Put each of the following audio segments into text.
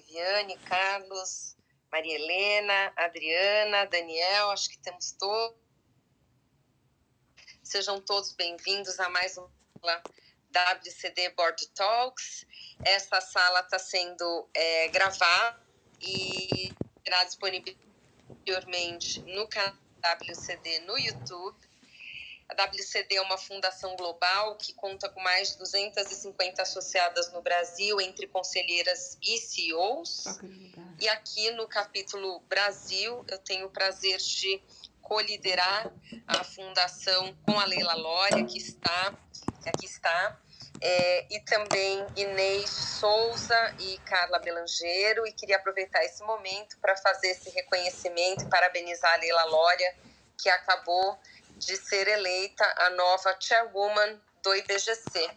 Viviane, Carlos, Maria Helena, Adriana, Daniel, acho que temos todos. Sejam todos bem-vindos a mais uma WCD Board Talks. Essa sala está sendo gravada e será disponível posteriormente no canal WCD no YouTube. A WCD é uma fundação global que conta com mais de 250 associadas no Brasil, entre conselheiras e CEOs. E aqui no capítulo Brasil, eu tenho o prazer de coliderar a fundação com a Leila Lória, que aqui está, e também Inês Souza e Carla Belangeiro. E queria aproveitar esse momento para fazer esse reconhecimento e parabenizar a Leila Lória, que acabou de ser eleita a nova chairwoman do IBGC.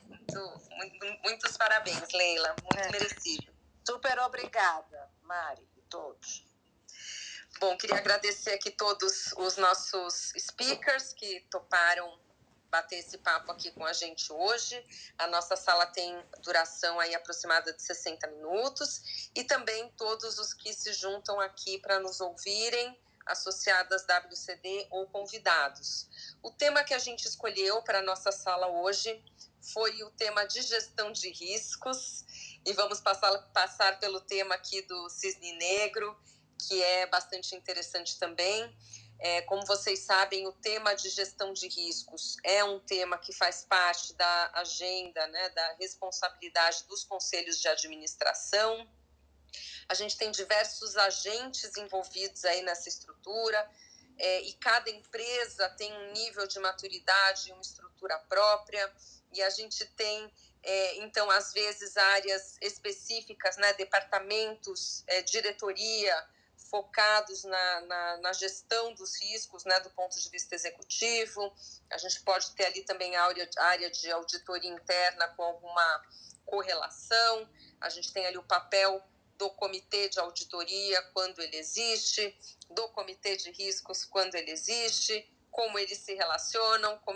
Muitos parabéns, Leila, muito merecido. Super obrigada, Mari, e todos. Bom, queria agradecer aqui todos os nossos speakers que toparam bater esse papo aqui com a gente hoje. A nossa sala tem duração aí aproximada de 60 minutos, e também todos os que se juntam aqui para nos ouvirem, associadas WCD ou convidados. O tema que a gente escolheu para a nossa sala hoje foi o tema de gestão de riscos, e vamos passar pelo tema aqui do cisne negro, que é bastante interessante também. Como vocês sabem, o tema de gestão de riscos é um tema que faz parte da agenda, né, da responsabilidade dos conselhos de administração. A gente tem diversos agentes envolvidos aí nessa estrutura, e cada empresa tem um nível de maturidade, uma estrutura própria, e a gente tem, então, às vezes, áreas específicas, né, departamentos, diretoria, focados na gestão dos riscos, né, do ponto de vista executivo. A gente pode ter ali também a área de auditoria interna com alguma correlação. A gente tem ali o papel do comitê de auditoria, quando ele existe, do comitê de riscos, quando ele existe, como eles se relacionam com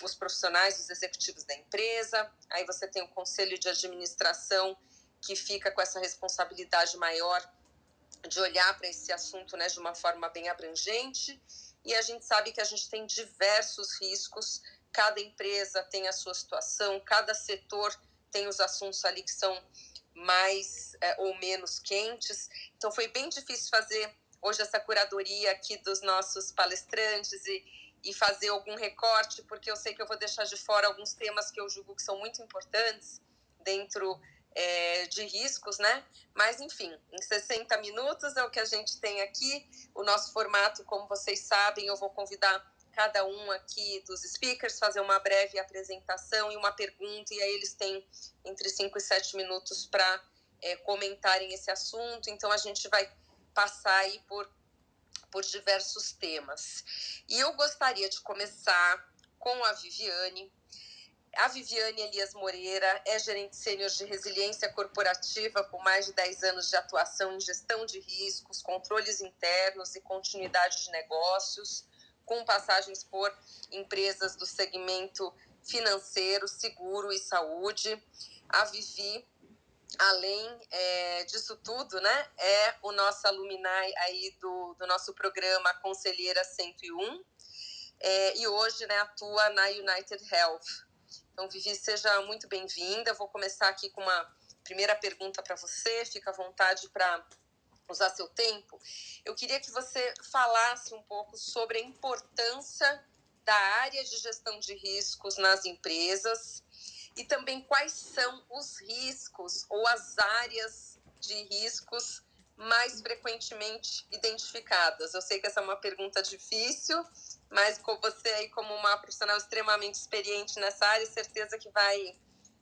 os profissionais, os executivos da empresa. Aí você tem o conselho de administração, que fica com essa responsabilidade maior de olhar para esse assunto, né, de uma forma bem abrangente. E a gente sabe que a gente tem diversos riscos, cada empresa tem a sua situação, cada setor tem os assuntos ali que são mais ou menos quentes. Então foi bem difícil fazer hoje essa curadoria aqui dos nossos palestrantes e fazer algum recorte, porque eu sei que eu vou deixar de fora alguns temas que eu julgo que são muito importantes dentro de riscos, né? Mas, enfim, em 60 minutos é o que a gente tem aqui. O nosso formato, como vocês sabem, eu vou convidar cada um aqui dos speakers fazer uma breve apresentação e uma pergunta, e aí eles têm entre 5 e 7 minutos para comentarem esse assunto. Então, a gente vai passar aí por diversos temas. E eu gostaria de começar com a Viviane. A Viviane Elias Moreira é gerente sênior de resiliência corporativa com mais de 10 anos de atuação em gestão de riscos, controles internos e continuidade de negócios, com passagens por empresas do segmento financeiro, seguro e saúde. A Vivi, além disso tudo, né, é o nosso alumni aí do nosso programa Conselheira 101, e hoje, né, atua na United Health. Então, Vivi, seja muito bem-vinda. Vou começar aqui com uma primeira pergunta para você. Fica à vontade para usar seu tempo. Eu queria que você falasse um pouco sobre a importância da área de gestão de riscos nas empresas e também quais são os riscos ou as áreas de riscos mais frequentemente identificadas. Eu sei que essa é uma pergunta difícil, mas com você aí como uma profissional extremamente experiente nessa área, certeza que vai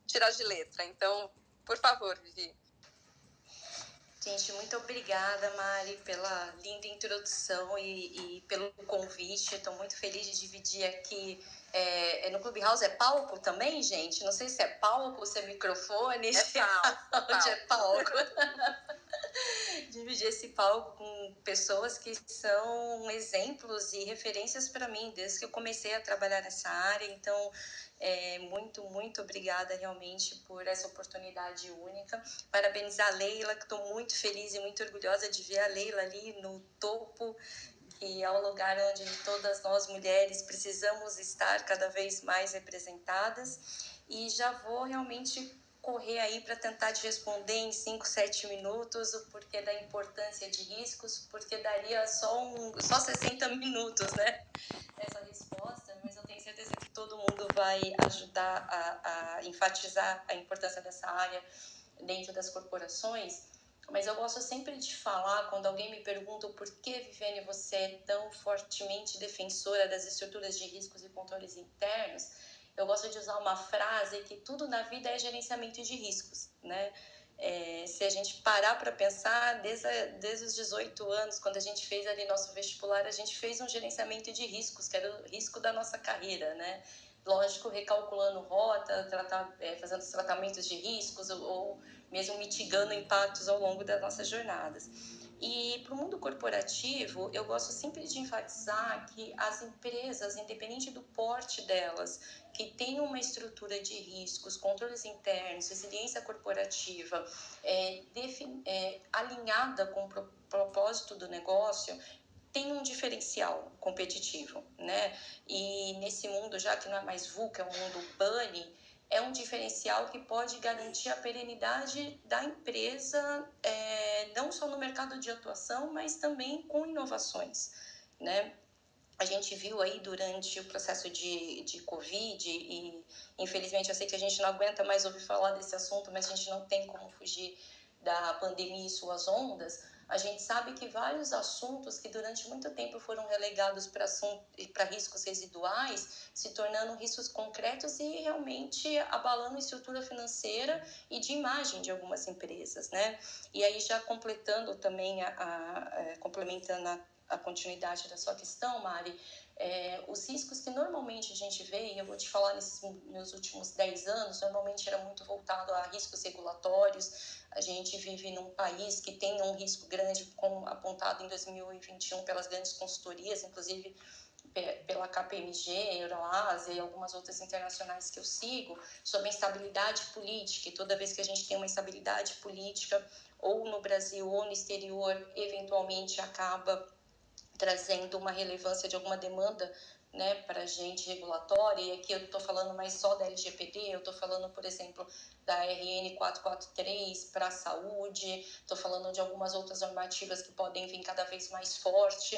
tirar de letra. Então, por favor, Vivi. Gente, muito obrigada, Mari, pela linda introdução e pelo convite. Estou muito feliz de dividir aqui. No Clubhouse é palco também, gente? Não sei se é palco, se é microfone. É palco. Onde é palco. dividir esse palco com pessoas que são exemplos e referências para mim, desde que eu comecei a trabalhar nessa área. Então, muito, muito obrigada realmente por essa oportunidade única. Parabenizar a Leila, que estou muito feliz e muito orgulhosa de ver a Leila ali no topo, que é o lugar onde todas nós mulheres precisamos estar cada vez mais representadas. E já vou realmente correr aí para tentar te responder em 5, 7 minutos o porquê da importância de riscos, porque daria só 60 minutos, né? Essa resposta, mas eu tenho certeza que todo mundo vai ajudar a enfatizar a importância dessa área dentro das corporações. Mas eu gosto sempre de falar, quando alguém me pergunta o porquê, Viviane, você é tão fortemente defensora das estruturas de riscos e controles internos, eu gosto de usar uma frase que tudo na vida é gerenciamento de riscos, né? Se a gente parar para pensar, desde os 18 anos, quando a gente fez ali nosso vestibular, a gente fez um gerenciamento de riscos, que era o risco da nossa carreira, né? Lógico, recalculando rota, fazendo os tratamentos de riscos ou mesmo mitigando impactos ao longo das nossas jornadas. E para o mundo corporativo, eu gosto sempre de enfatizar que as empresas, independente do porte delas, que tenham uma estrutura de riscos, controles internos, resiliência corporativa alinhada com o propósito do negócio, tem um diferencial competitivo, né? E nesse mundo, já que não é mais VUCA, é um mundo BANI, é um diferencial que pode garantir a perenidade da empresa, não só no mercado de atuação, mas também com inovações, né? A gente viu aí durante o processo de Covid e, infelizmente, eu sei que a gente não aguenta mais ouvir falar desse assunto, mas a gente não tem como fugir da pandemia e suas ondas. A gente sabe que vários assuntos que durante muito tempo foram relegados para riscos residuais, se tornando riscos concretos e realmente abalando a estrutura financeira e de imagem de algumas empresas, né? E aí, já completando também, complementando a continuidade da sua questão, Mari, os riscos que normalmente a gente vê, e eu vou te falar nesses meus últimos 10 anos, normalmente era muito voltado a riscos regulatórios. A gente vive num país que tem um risco grande, como apontado em 2021 pelas grandes consultorias, inclusive pela KPMG, Euroásia e algumas outras internacionais que eu sigo, sobre instabilidade política. E toda vez que a gente tem uma instabilidade política, ou no Brasil ou no exterior, eventualmente acaba trazendo uma relevância de alguma demanda, né, para a gente regulatória. E aqui eu estou falando mais só da LGPD, eu estou falando, por exemplo, da RN 443 para a saúde, estou falando de algumas outras normativas que podem vir cada vez mais forte.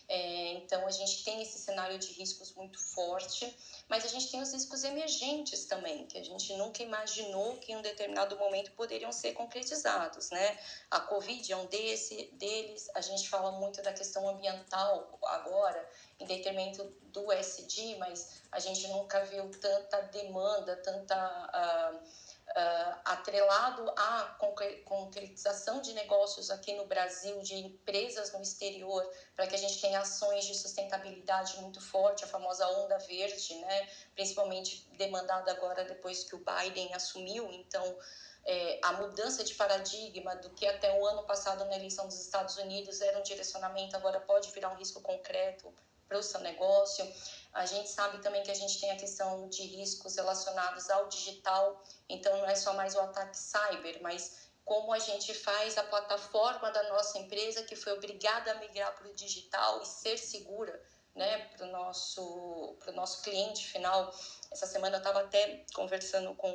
Então, a gente tem esse cenário de riscos muito forte, mas a gente tem os riscos emergentes também, que a gente nunca imaginou que em um determinado momento poderiam ser concretizados, né? A Covid é um deles, a gente fala muito da questão ambiental agora, em detrimento do ESG, mas a gente nunca viu tanta demanda, atrelado à concretização de negócios aqui no Brasil, de empresas no exterior, para que a gente tenha ações de sustentabilidade muito forte, a famosa onda verde, né? Principalmente demandada agora depois que o Biden assumiu. Então, a mudança de paradigma do que até o ano passado na eleição dos Estados Unidos era um direcionamento, agora pode virar um risco concreto para o seu negócio. A gente sabe também que a gente tem a questão de riscos relacionados ao digital, então não é só mais o ataque cyber, mas como a gente faz a plataforma da nossa empresa, que foi obrigada a migrar para o digital e ser segura, né, para o nosso cliente final. Essa semana eu estava até conversando com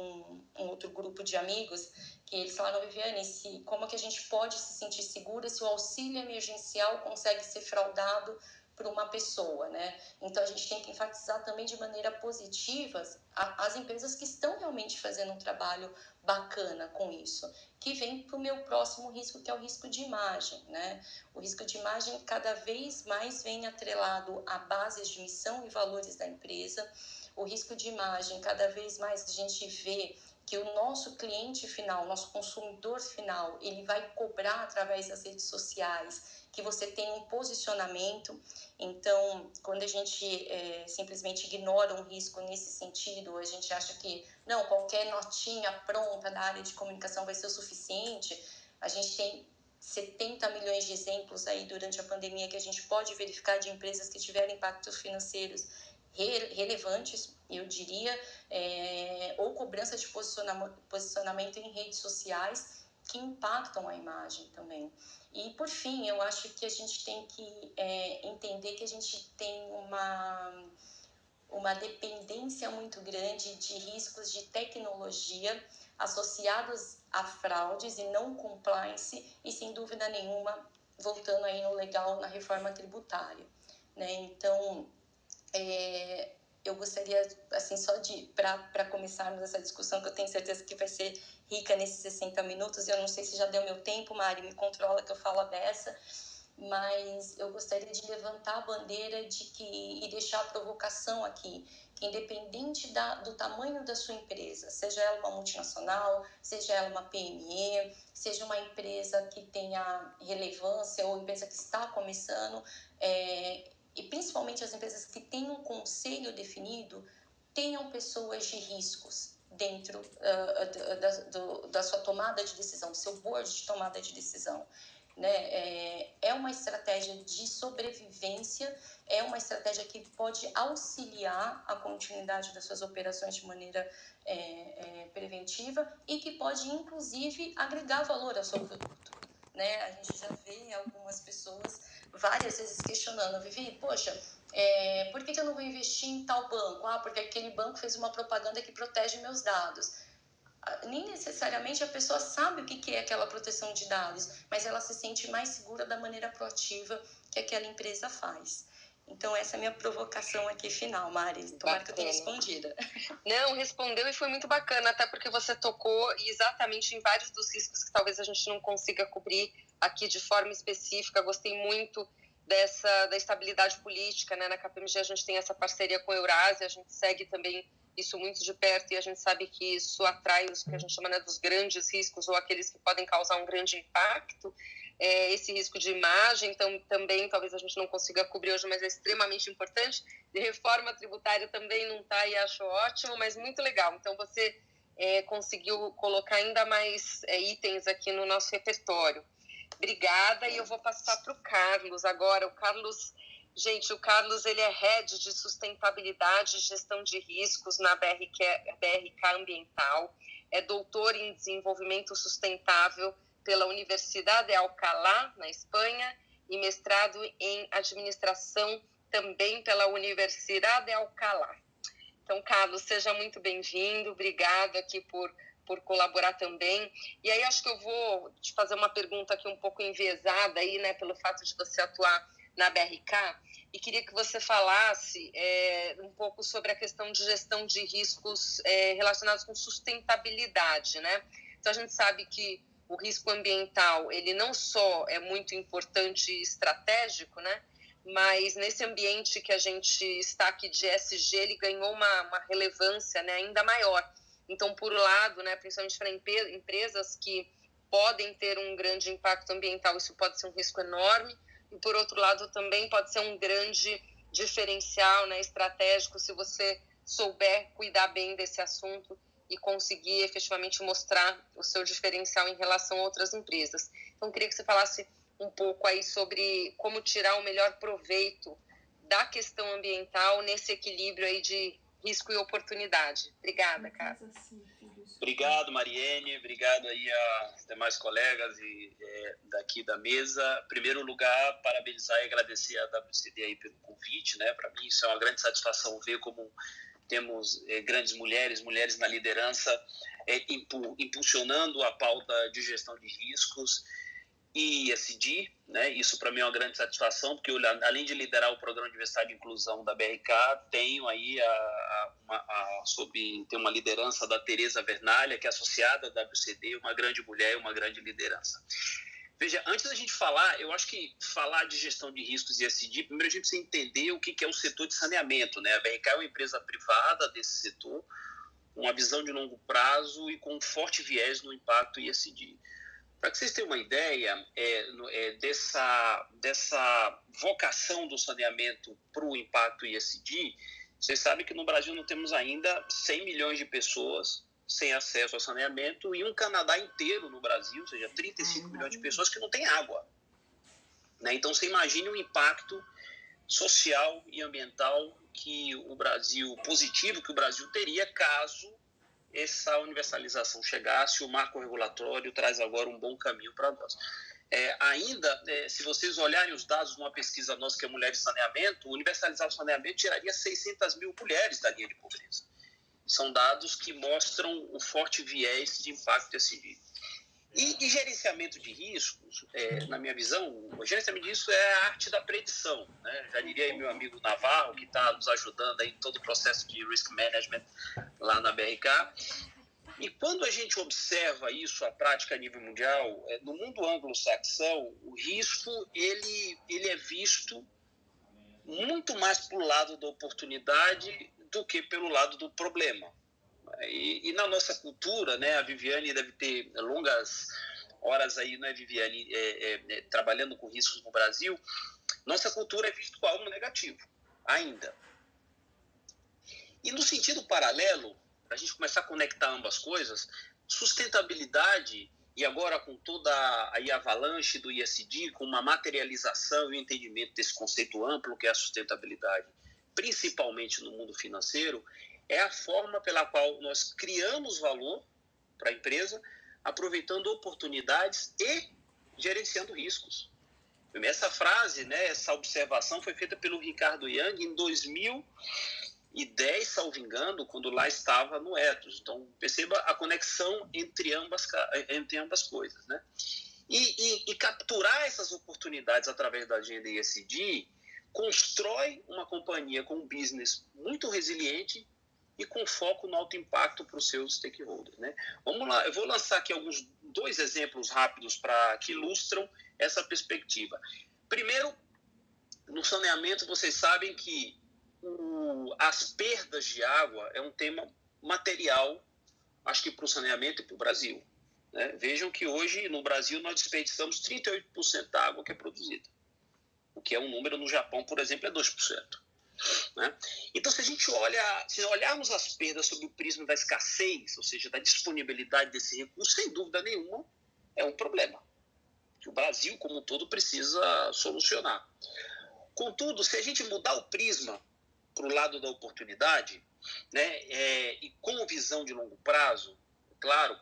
um outro grupo de amigos, que eles falaram: Viviane, como que a gente pode se sentir segura se o auxílio emergencial consegue ser fraudado por uma pessoa, né? Então, a gente tem que enfatizar também de maneira positiva as empresas que estão realmente fazendo um trabalho bacana com isso, que vem para o meu próximo risco, que é o risco de imagem, né? O risco de imagem cada vez mais vem atrelado a bases de missão e valores da empresa. O risco de imagem, cada vez mais a gente vê que o nosso cliente final, nosso consumidor final, ele vai cobrar através das redes sociais que você tenha um posicionamento. Então, quando a gente simplesmente ignora um risco nesse sentido, a gente acha que não, qualquer notinha pronta da área de comunicação vai ser o suficiente. A gente tem 70 milhões de exemplos aí durante a pandemia que a gente pode verificar de empresas que tiveram impactos financeiros relevantes, eu diria, ou cobrança de posicionamento em redes sociais que impactam a imagem também. E, por fim, eu acho que a gente tem que entender que a gente tem uma dependência muito grande de riscos de tecnologia associados a fraudes e não compliance e, sem dúvida nenhuma, voltando aí no legal, na reforma tributária, né? Então, eu gostaria, assim, só para começarmos essa discussão, que eu tenho certeza que vai ser rica nesses 60 minutos, eu não sei se já deu meu tempo, Mari, me controla que eu falo dessa, mas eu gostaria de levantar a bandeira e deixar a provocação aqui, que independente do tamanho da sua empresa, seja ela uma multinacional, seja ela uma PME, seja uma empresa que tenha relevância ou empresa que está começando, e principalmente as empresas que têm um conselho definido, tenham pessoas de riscos dentro da sua tomada de decisão, do seu board de tomada de decisão. Né? É uma estratégia de sobrevivência, é uma estratégia que pode auxiliar a continuidade das suas operações de maneira preventiva e que pode, inclusive, agregar valor ao seu produto. Né? A gente já vê algumas pessoas várias vezes questionando, Vivi, poxa, por que eu não vou investir em tal banco? Porque aquele banco fez uma propaganda que protege meus dados. Nem necessariamente a pessoa sabe o que é aquela proteção de dados, mas ela se sente mais segura da maneira proativa que aquela empresa faz. Então, essa é a minha provocação aqui final, Mari. Tomara que eu tenha respondido. Não, respondeu e foi muito bacana, até porque você tocou exatamente em vários dos riscos que talvez a gente não consiga cobrir aqui de forma específica. Gostei muito da estabilidade política, né? Na KPMG a gente tem essa parceria com a Eurásia, a gente segue também isso muito de perto e a gente sabe que isso atrai os que a gente chama, né, dos grandes riscos ou aqueles que podem causar um grande impacto. Esse risco de imagem, então, também talvez a gente não consiga cobrir hoje, mas é extremamente importante. De reforma tributária também não está e acho ótimo, mas muito legal. Então, você conseguiu colocar ainda mais itens aqui no nosso repertório. Obrigada, e eu vou passar para o Carlos agora. O Carlos, gente, ele é Head de Sustentabilidade e Gestão de Riscos na BRK Ambiental, é doutor em Desenvolvimento Sustentável pela Universidade de Alcalá, na Espanha, e mestrado em Administração também pela Universidade de Alcalá. Então, Carlos, seja muito bem-vindo, obrigado aqui por colaborar também. E aí acho que eu vou te fazer uma pergunta aqui um pouco enviesada aí, né, pelo fato de você atuar na BRK, e queria que você falasse um pouco sobre a questão de gestão de riscos relacionados com sustentabilidade, né? Então, a gente sabe que o risco ambiental, ele não só é muito importante e estratégico, né? Mas nesse ambiente que a gente está aqui de ESG, ele ganhou uma relevância, né, ainda maior. Então, por um lado, né, principalmente para empresas que podem ter um grande impacto ambiental, isso pode ser um risco enorme, e por outro lado também pode ser um grande diferencial, né, estratégico, se você souber cuidar bem desse assunto e conseguir efetivamente mostrar o seu diferencial em relação a outras empresas. Então, eu queria que você falasse um pouco aí sobre como tirar o melhor proveito da questão ambiental nesse equilíbrio aí de risco e oportunidade. Obrigada, cara. Obrigado, Mariene. Obrigado aí aos demais colegas daqui da mesa. Em primeiro lugar, parabenizar e agradecer a WCD aí pelo convite, né? Para mim isso é uma grande satisfação ver como temos grandes mulheres na liderança, impulsionando a pauta de gestão de riscos e ESG, né? Isso para mim é uma grande satisfação, porque eu, além de liderar o Programa de Diversidade de Inclusão da BRK, tenho aí tem uma liderança da Tereza Vernalha, que é associada da WCD, uma grande mulher, uma grande liderança. Veja, antes da gente falar, eu acho que falar de gestão de riscos e ESG, primeiro a gente precisa entender o que é o setor de saneamento, né? A BRK é uma empresa privada desse setor, com uma visão de longo prazo e com um forte viés no impacto ESG. Para que vocês tenham uma ideia dessa vocação do saneamento para o impacto ESG, vocês sabem que no Brasil não temos ainda 100 milhões de pessoas sem acesso ao saneamento e um Canadá inteiro no Brasil, ou seja, 35 milhões de pessoas que não têm água. Né? Então, você imagine o impacto social e ambiental que o Brasil, positivo que o Brasil teria caso essa universalização chegasse. O marco regulatório traz agora um bom caminho para nós. Se vocês olharem os dados de uma pesquisa nossa, que é Mulheres e Saneamento, universalizar o saneamento tiraria 600 mil mulheres da linha de pobreza. São dados que mostram o forte viés de impacto ESG. E gerenciamento de riscos, na minha visão, o gerenciamento de riscos é a arte da predição. Né? Já diria aí meu amigo Navarro, que está nos ajudando aí em todo o processo de risk management lá na BRK. E quando a gente observa isso, a prática a nível mundial, no mundo anglo-saxão, o risco ele é visto muito mais pelo lado da oportunidade do que pelo lado do problema. E na nossa cultura, né, a Viviane deve ter longas horas aí, né, Viviane, trabalhando com riscos no Brasil, nossa cultura é vista como algo negativo, ainda. E no sentido paralelo, para a gente começar a conectar ambas coisas, sustentabilidade, e agora com toda a avalanche do ESG, com uma materialização e um entendimento desse conceito amplo que é a sustentabilidade, principalmente no mundo financeiro, é a forma pela qual nós criamos valor para a empresa, aproveitando oportunidades e gerenciando riscos. Essa frase, né, essa observação foi feita pelo Ricardo Young em 2010, salvo engano, quando lá estava no Ethos. Então, perceba a conexão entre ambas coisas. Né? E capturar essas oportunidades através da agenda ESG constrói uma companhia com um business muito resiliente e com foco no alto impacto para os seus stakeholders. Né? Vamos lá, eu vou lançar aqui dois exemplos rápidos que ilustram essa perspectiva. Primeiro, no saneamento, vocês sabem que as perdas de água é um tema material, acho que para o saneamento e para o Brasil. Né? Vejam que hoje, no Brasil, nós desperdiçamos 38% da água que é produzida, o que é um número no Japão, por exemplo, é 2%. Né? Então, se olharmos as perdas sob o prisma da escassez, ou seja, da disponibilidade desse recurso, sem dúvida nenhuma, é um problema que o Brasil, como um todo, precisa solucionar. Contudo, se a gente mudar o prisma para o lado da oportunidade, né, e com visão de longo prazo, claro,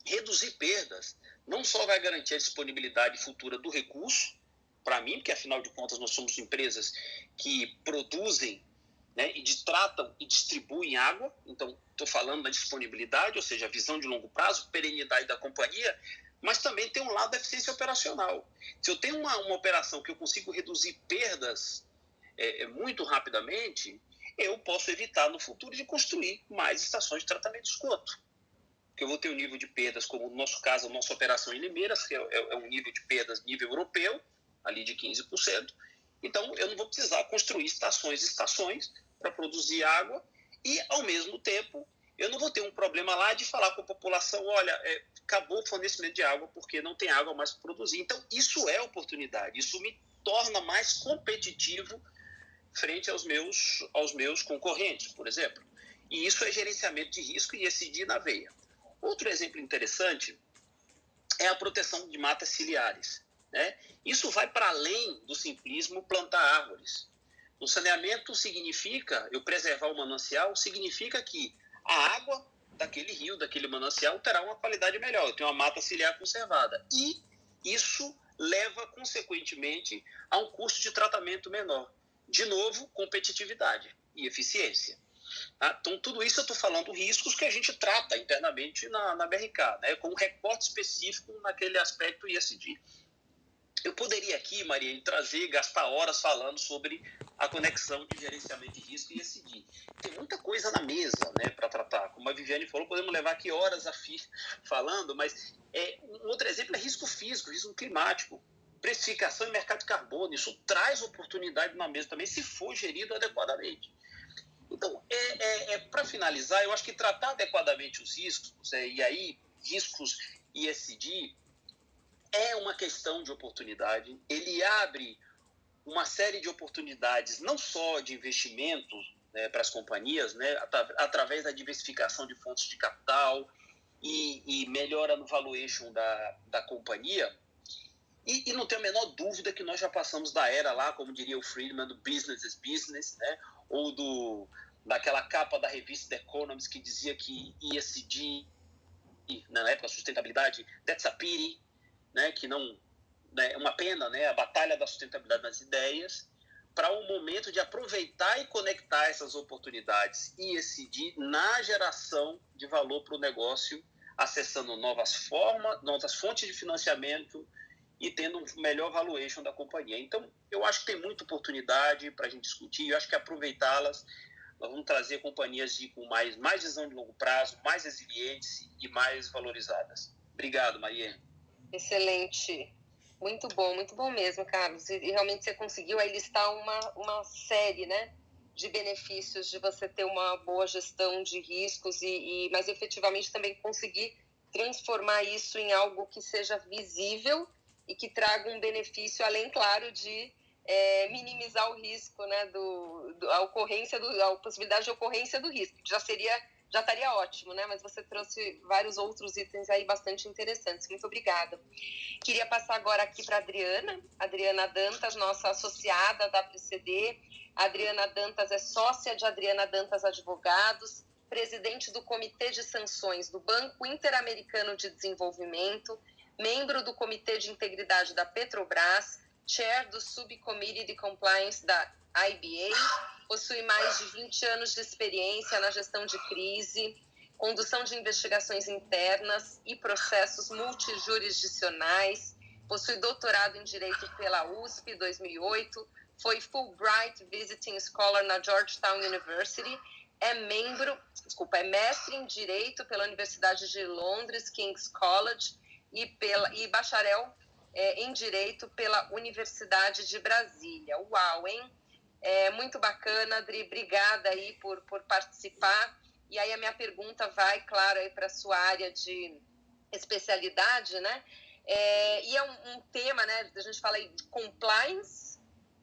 reduzir perdas não só vai garantir a disponibilidade futura do recurso, para mim, porque afinal de contas nós somos empresas que produzem, né, e tratam e distribuem água, então estou falando da disponibilidade, ou seja, a visão de longo prazo, perenidade da companhia, mas também tem um lado da eficiência operacional. Se eu tenho uma operação que eu consigo reduzir perdas muito rapidamente, eu posso evitar no futuro de construir mais estações de tratamento de esgoto. Porque eu vou ter um nível de perdas, como no nosso caso, a nossa operação em Limeiras, que é um nível de perdas nível europeu, ali de 15%. Então, eu não vou precisar construir estações para produzir água e, ao mesmo tempo, eu não vou ter um problema lá de falar com a população, olha, acabou o fornecimento de água porque não tem água mais para produzir. Então, isso é oportunidade, isso me torna mais competitivo frente aos meus concorrentes, por exemplo. E isso é gerenciamento de risco e ESG na veia. Outro exemplo interessante é a proteção de matas ciliares. Né? Isso vai para além do simplismo plantar árvores. No saneamento significa, eu preservar o manancial, significa que a água daquele rio, daquele manancial, terá uma qualidade melhor. Eu tenho uma mata ciliar conservada. E isso leva, consequentemente, a um custo de tratamento menor. De novo, competitividade e eficiência. Tá? Então, tudo isso eu estou falando riscos que a gente trata internamente na BRK, né? Com um recorte específico naquele aspecto ESG. Eu poderia aqui, Maria, gastar horas falando sobre a conexão de gerenciamento de risco e ESG. Tem muita coisa na mesa, né, para tratar. Como a Viviane falou, podemos levar aqui horas a fio falando, mas um outro exemplo é risco físico, risco climático, precificação e mercado de carbono. Isso traz oportunidade na mesa também, se for gerido adequadamente. Então, para finalizar, eu acho que tratar adequadamente os riscos, e aí riscos ESG, é uma questão de oportunidade. Ele abre uma série de oportunidades, não só de investimento né, para as companhias, né, através da diversificação de fontes de capital e melhora no valuation da companhia. E não tenho a menor dúvida que nós já passamos da era lá, como diria o Friedman, do business is business, né, ou daquela capa da revista The Economist que dizia que ESG, na época, sustentabilidade, that's a pity, né, que não é uma pena, né, a batalha da sustentabilidade nas ideias, para um momento de aproveitar e conectar essas oportunidades ESG na geração de valor para o negócio, acessando novas formas, novas fontes de financiamento e tendo um melhor valuation da companhia. Então, eu acho que tem muita oportunidade para a gente discutir, eu acho que aproveitá-las, nós vamos trazer companhias com mais visão de longo prazo, mais resilientes e mais valorizadas. Obrigado, Mariene. Excelente. Muito bom mesmo, Carlos. E realmente você conseguiu aí listar uma série, né, de benefícios de você ter uma boa gestão de riscos, mas efetivamente também conseguir transformar isso em algo que seja visível e que traga um benefício, além, claro, de minimizar o risco, né, a possibilidade de ocorrência do risco, que já estaria ótimo, né? Mas você trouxe vários outros itens aí bastante interessantes. Muito obrigada. Queria passar agora aqui para a Adriana Dantas, nossa associada da WCD. A Adriana Dantas é sócia de Adriana Dantas Advogados, presidente do Comitê de Sanções do Banco Interamericano de Desenvolvimento, membro do Comitê de Integridade da Petrobras, chair do Subcommittee de Compliance da IBA, possui mais de 20 anos de experiência na gestão de crise, condução de investigações internas e processos multijurisdicionais, possui doutorado em Direito pela USP 2008, foi Fulbright Visiting Scholar na Georgetown University, é mestre em Direito pela Universidade de Londres, King's College, e bacharel em Direito pela Universidade de Brasília. Uau, hein? Muito bacana, Adri, obrigada aí por participar. E aí a minha pergunta vai, claro, para a sua área de especialidade, né? E é um tema, né? A gente fala aí de compliance,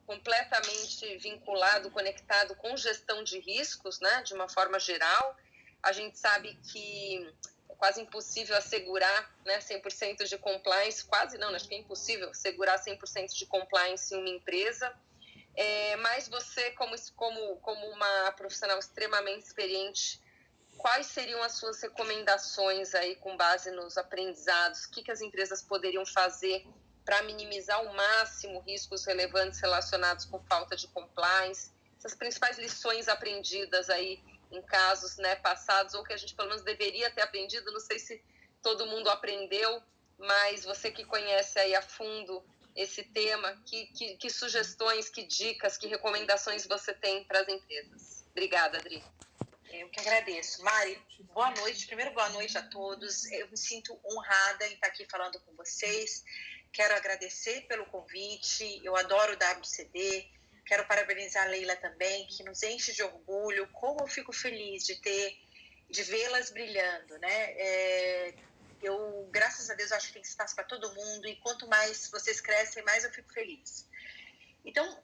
completamente vinculado, conectado com gestão de riscos, né? De uma forma geral. A gente sabe que é quase impossível assegurar, né, 100% de compliance, quase não, acho que é impossível assegurar 100% de compliance em uma empresa. Mas você, como uma profissional extremamente experiente, quais seriam as suas recomendações aí com base nos aprendizados? O que as empresas poderiam fazer para minimizar ao máximo riscos relevantes relacionados com falta de compliance? Essas principais lições aprendidas aí em casos, né, passados, ou que a gente pelo menos deveria ter aprendido, não sei se todo mundo aprendeu, mas você que conhece aí a fundo esse tema, que sugestões, que dicas, que recomendações você tem para as empresas? Obrigada, Adri. Eu que agradeço. Mari, boa noite. Primeiro, boa noite a todos. Eu me sinto honrada em estar aqui falando com vocês. Quero agradecer pelo convite. Eu adoro o WCD. Quero parabenizar a Leila também, que nos enche de orgulho. Como eu fico feliz de vê-las brilhando, né? Eu, graças a Deus, acho que tem espaço para todo mundo. E quanto mais vocês crescem, mais eu fico feliz. Então,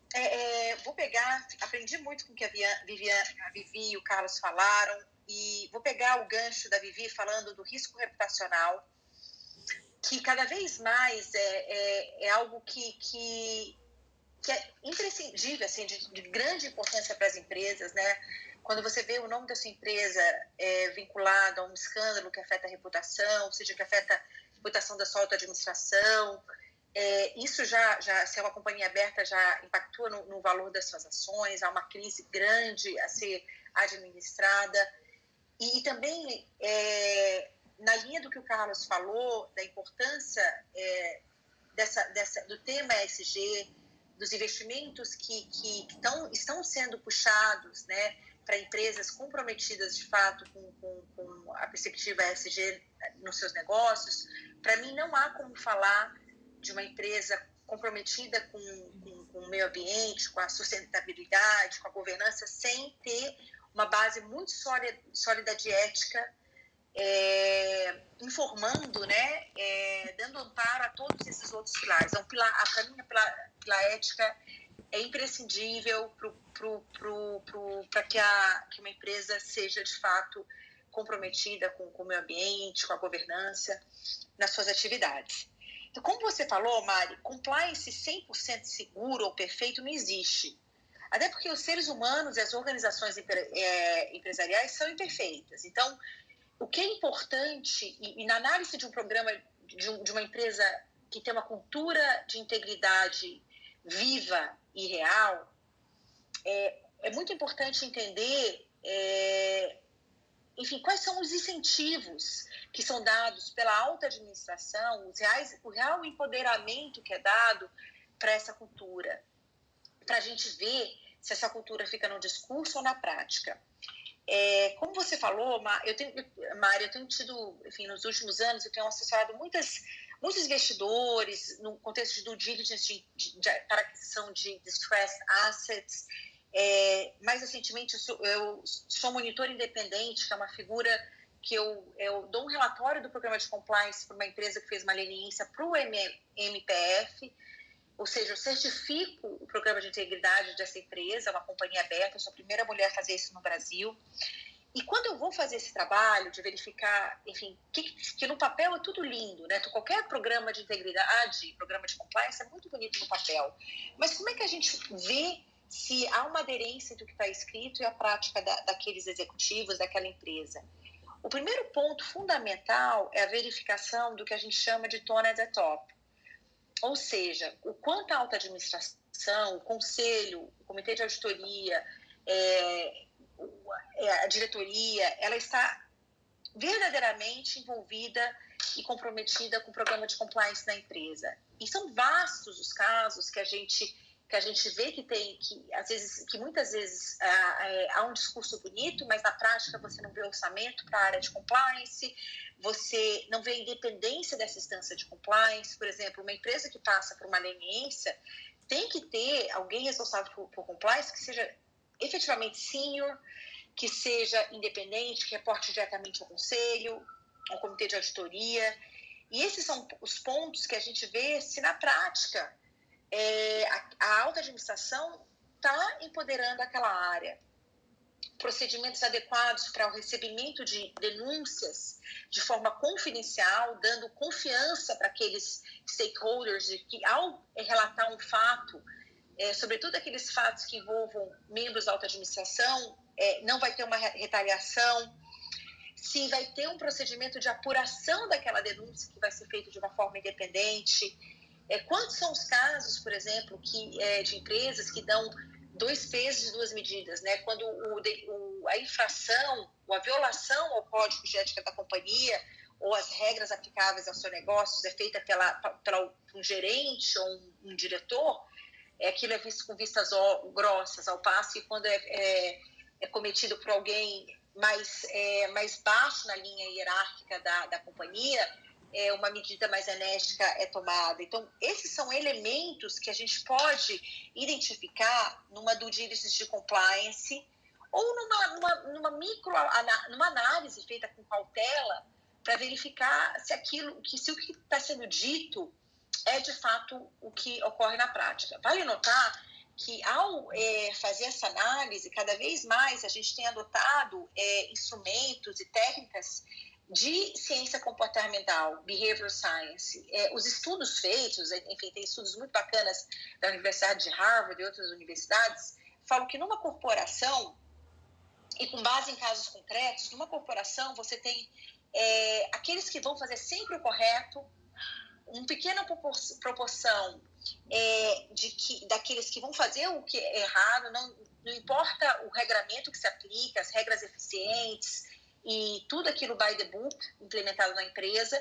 aprendi muito com o que a Vivi e o Carlos falaram, e vou pegar o gancho da Vivi falando do risco reputacional, que cada vez mais é algo que é imprescindível, assim, de grande importância para as empresas, né? Quando você vê o nome da sua empresa vinculado a um escândalo que afeta a reputação, ou seja, que afeta a reputação da sua auto-administração, isso já, se é uma companhia aberta, já impactua no valor das suas ações, há uma crise grande a ser administrada. E também, na linha do que o Carlos falou, da importância do tema ESG, dos investimentos que estão sendo puxados, né, para empresas comprometidas, de fato, com a perspectiva ESG nos seus negócios, para mim não há como falar de uma empresa comprometida com o meio ambiente, com a sustentabilidade, com a governança, sem ter uma base muito sólida de ética, informando, né, dando amparo a todos esses outros pilares. Então, para mim, a pilar ética é imprescindível para que uma empresa seja, de fato, comprometida com o meio ambiente, com a governança nas suas atividades. Então, como você falou, Mari, compliance 100% seguro ou perfeito não existe. Até porque os seres humanos e as organizações empresariais são imperfeitas. Então, o que é importante, e na análise de um programa, de uma empresa que tem uma cultura de integridade viva e real, é muito importante entender, enfim, quais são os incentivos que são dados pela alta administração, o real empoderamento que é dado para essa cultura, para a gente ver se essa cultura fica no discurso ou na prática. Como você falou, Mari, eu tenho tido, enfim, nos últimos anos, eu tenho assessorado muitos investidores no contexto de due diligence para aquisição de distressed assets. Mais recentemente, eu sou monitor independente, que é uma figura que eu dou um relatório do programa de compliance para uma empresa que fez uma leniência para o MPF, ou seja, eu certifico o programa de integridade dessa empresa, uma companhia aberta, eu sou a primeira mulher a fazer isso no Brasil. E quando eu vou fazer esse trabalho de verificar, enfim, que no papel é tudo lindo, né? Qualquer programa de integridade, programa de compliance é muito bonito no papel. Mas como é que a gente vê se há uma aderência do que está escrito e a prática daqueles executivos, daquela empresa? O primeiro ponto fundamental é a verificação do que a gente chama de tone at the top. Ou seja, o quanto a alta administração, o conselho, o comitê de auditoria, a diretoria, ela está verdadeiramente envolvida e comprometida com o programa de compliance na empresa. E são vastos os casos que a gente vê que muitas vezes há um discurso bonito, mas na prática você não vê orçamento para a área de compliance, você não vê a independência dessa instância de compliance. Por exemplo, uma empresa que passa por uma leniência tem que ter alguém responsável por compliance que seja efetivamente senior, que seja independente, que reporte diretamente ao conselho, ao comitê de auditoria. E esses são os pontos que a gente vê se na prática a alta administração está empoderando aquela área. Procedimentos adequados para o recebimento de denúncias de forma confidencial, dando confiança para aqueles stakeholders de que, ao relatar um fato, sobretudo aqueles fatos que envolvam membros da alta administração, não vai ter uma retaliação, se vai ter um procedimento de apuração daquela denúncia que vai ser feito de uma forma independente. Quantos são os casos, por exemplo, de empresas que dão 2 pesos e 2 medidas, né? Quando a infração ou a violação ao código de ética da companhia ou as regras aplicáveis ao seu negócio é feita pela um gerente ou um diretor, aquilo é visto com vistas grossas, ao passo que quando é cometido por alguém mais baixo na linha hierárquica da companhia, uma medida mais enérgica é tomada. Então, esses são elementos que a gente pode identificar numa due diligence de compliance ou numa análise feita com cautela para verificar se o que está sendo dito é, de fato, o que ocorre na prática. Vale notar que, ao fazer essa análise, cada vez mais a gente tem adotado instrumentos e técnicas de ciência comportamental, behavioral science. Os estudos feitos, enfim, tem estudos muito bacanas da Universidade de Harvard e outras universidades, falam que numa corporação, e com base em casos concretos, numa corporação você tem aqueles que vão fazer sempre o correto, uma pequena proporção daqueles que vão fazer o que é errado, não importa o regramento que se aplica, as regras eficientes e tudo aquilo by the book implementado na empresa,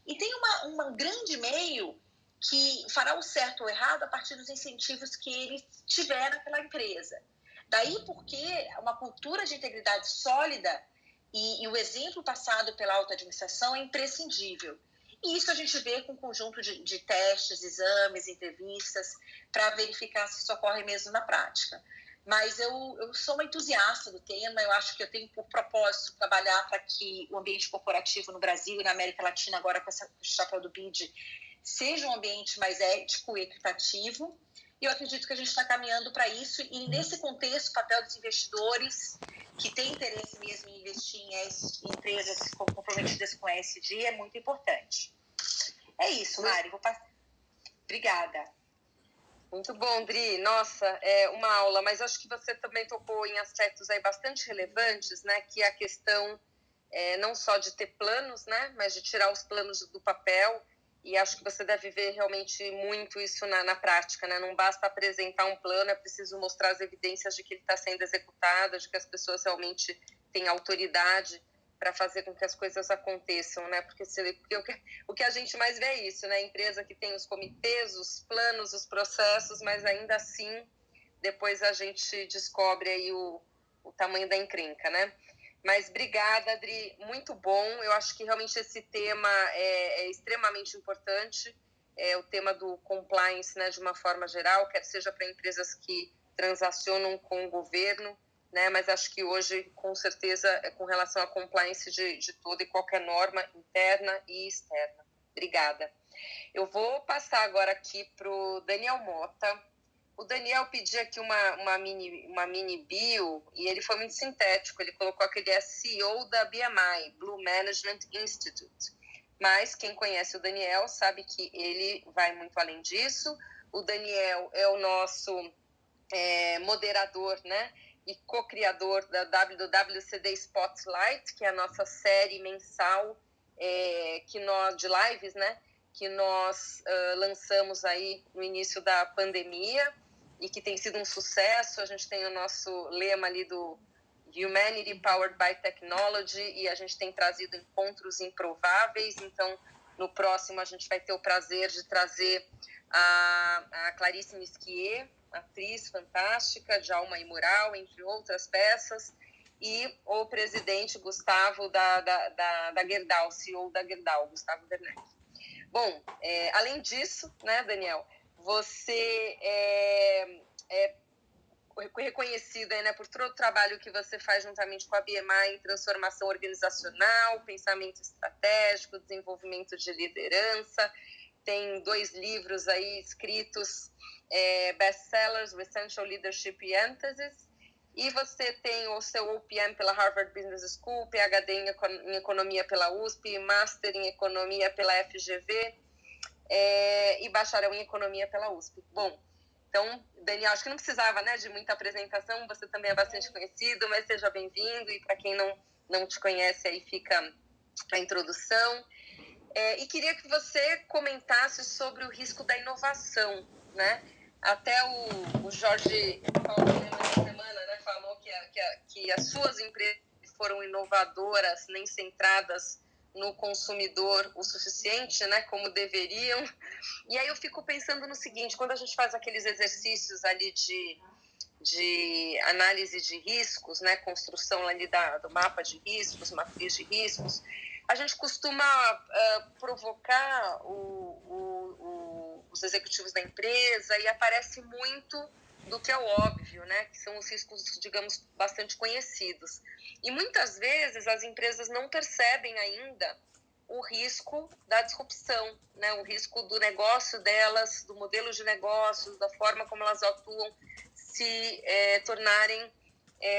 e tem um grande meio que fará o certo ou errado a partir dos incentivos que ele tiver naquela empresa. Daí porque uma cultura de integridade sólida e o exemplo passado pela alta administração é imprescindível. E isso a gente vê com um conjunto de testes, exames, entrevistas, para verificar se isso ocorre mesmo na prática. Mas eu sou uma entusiasta do tema, eu acho que eu tenho por propósito trabalhar para que o ambiente corporativo no Brasil e na América Latina, agora com esse chapéu do BID, seja um ambiente mais ético e equitativo. e eu acredito que a gente está caminhando para isso, e nesse contexto, o papel dos investidores que têm interesse mesmo em investir em empresas comprometidas com a ESG é muito importante. É isso, Mari, vou passar. Obrigada. Muito bom, Dri. Nossa, é uma aula, mas acho que você também tocou em aspectos aí bastante relevantes, né? Que é a questão não só de ter planos, né? Mas de tirar os planos do papel. E acho que você deve ver realmente muito isso na prática, né? Não basta apresentar um plano, é preciso mostrar as evidências de que ele está sendo executado, de que as pessoas realmente têm autoridade para fazer com que as coisas aconteçam, né? Porque o que a gente mais vê é isso, né? Empresa que tem os comitês, os planos, os processos, mas ainda assim, depois a gente descobre aí o tamanho da encrenca, né? Mas obrigada, Adri, muito bom. Eu acho que realmente esse tema é extremamente importante, o tema do compliance, né, de uma forma geral, quer seja para empresas que transacionam com o governo, né, mas acho que hoje, com certeza, com relação à compliance de toda e qualquer norma interna e externa. Obrigada. Eu vou passar agora aqui para o Daniel Mota. O Daniel pediu aqui uma mini bio e ele foi muito sintético. Ele colocou que ele é CEO da BMI, Blue Management Institute. Mas quem conhece o Daniel sabe que ele vai muito além disso. O Daniel é o nosso moderador, né? E co-criador da WWCD Spotlight, que é a nossa série mensal de lives, né? Que nós lançamos aí no início da pandemia e que tem sido um sucesso. A gente tem o nosso lema ali do Humanity Powered by Technology e a gente tem trazido encontros improváveis. Então, no próximo a gente vai ter o prazer de trazer a Clarice Misquier, atriz fantástica, Djalma Imoral, entre outras peças, e o presidente Gustavo da Gerdau, CEO da Gerdau, Gustavo Werneck. Bom, além disso, né, Daniel, você é reconhecida, né, por todo o trabalho que você faz juntamente com a BMI em transformação organizacional, pensamento estratégico, desenvolvimento de liderança. Tem 2 livros aí escritos, best-sellers, Essential Leadership e Anthesis. E você tem o seu OPM pela Harvard Business School, PhD em Economia pela USP, Master em Economia pela FGV e Bacharel em Economia pela USP. Bom, então, Daniel, acho que não precisava, né, de muita apresentação, você também é bastante conhecido, mas seja bem-vindo, e para quem não te conhece, aí fica a introdução. E queria que você comentasse sobre o risco da inovação, né? Até o Jorge Paulo, essa semana, né, falou que as suas empresas foram inovadoras, nem centradas no consumidor o suficiente, né, como deveriam. E aí eu fico pensando no seguinte, quando a gente faz aqueles exercícios ali de análise de riscos, né, construção ali do mapa de riscos, matriz de riscos, a gente costuma provocar os executivos da empresa e aparece muito do que é o óbvio, né, que são os riscos, digamos, bastante conhecidos. E muitas vezes as empresas não percebem ainda o risco da disrupção, né, o risco do negócio delas, do modelo de negócios, da forma como elas atuam, se tornarem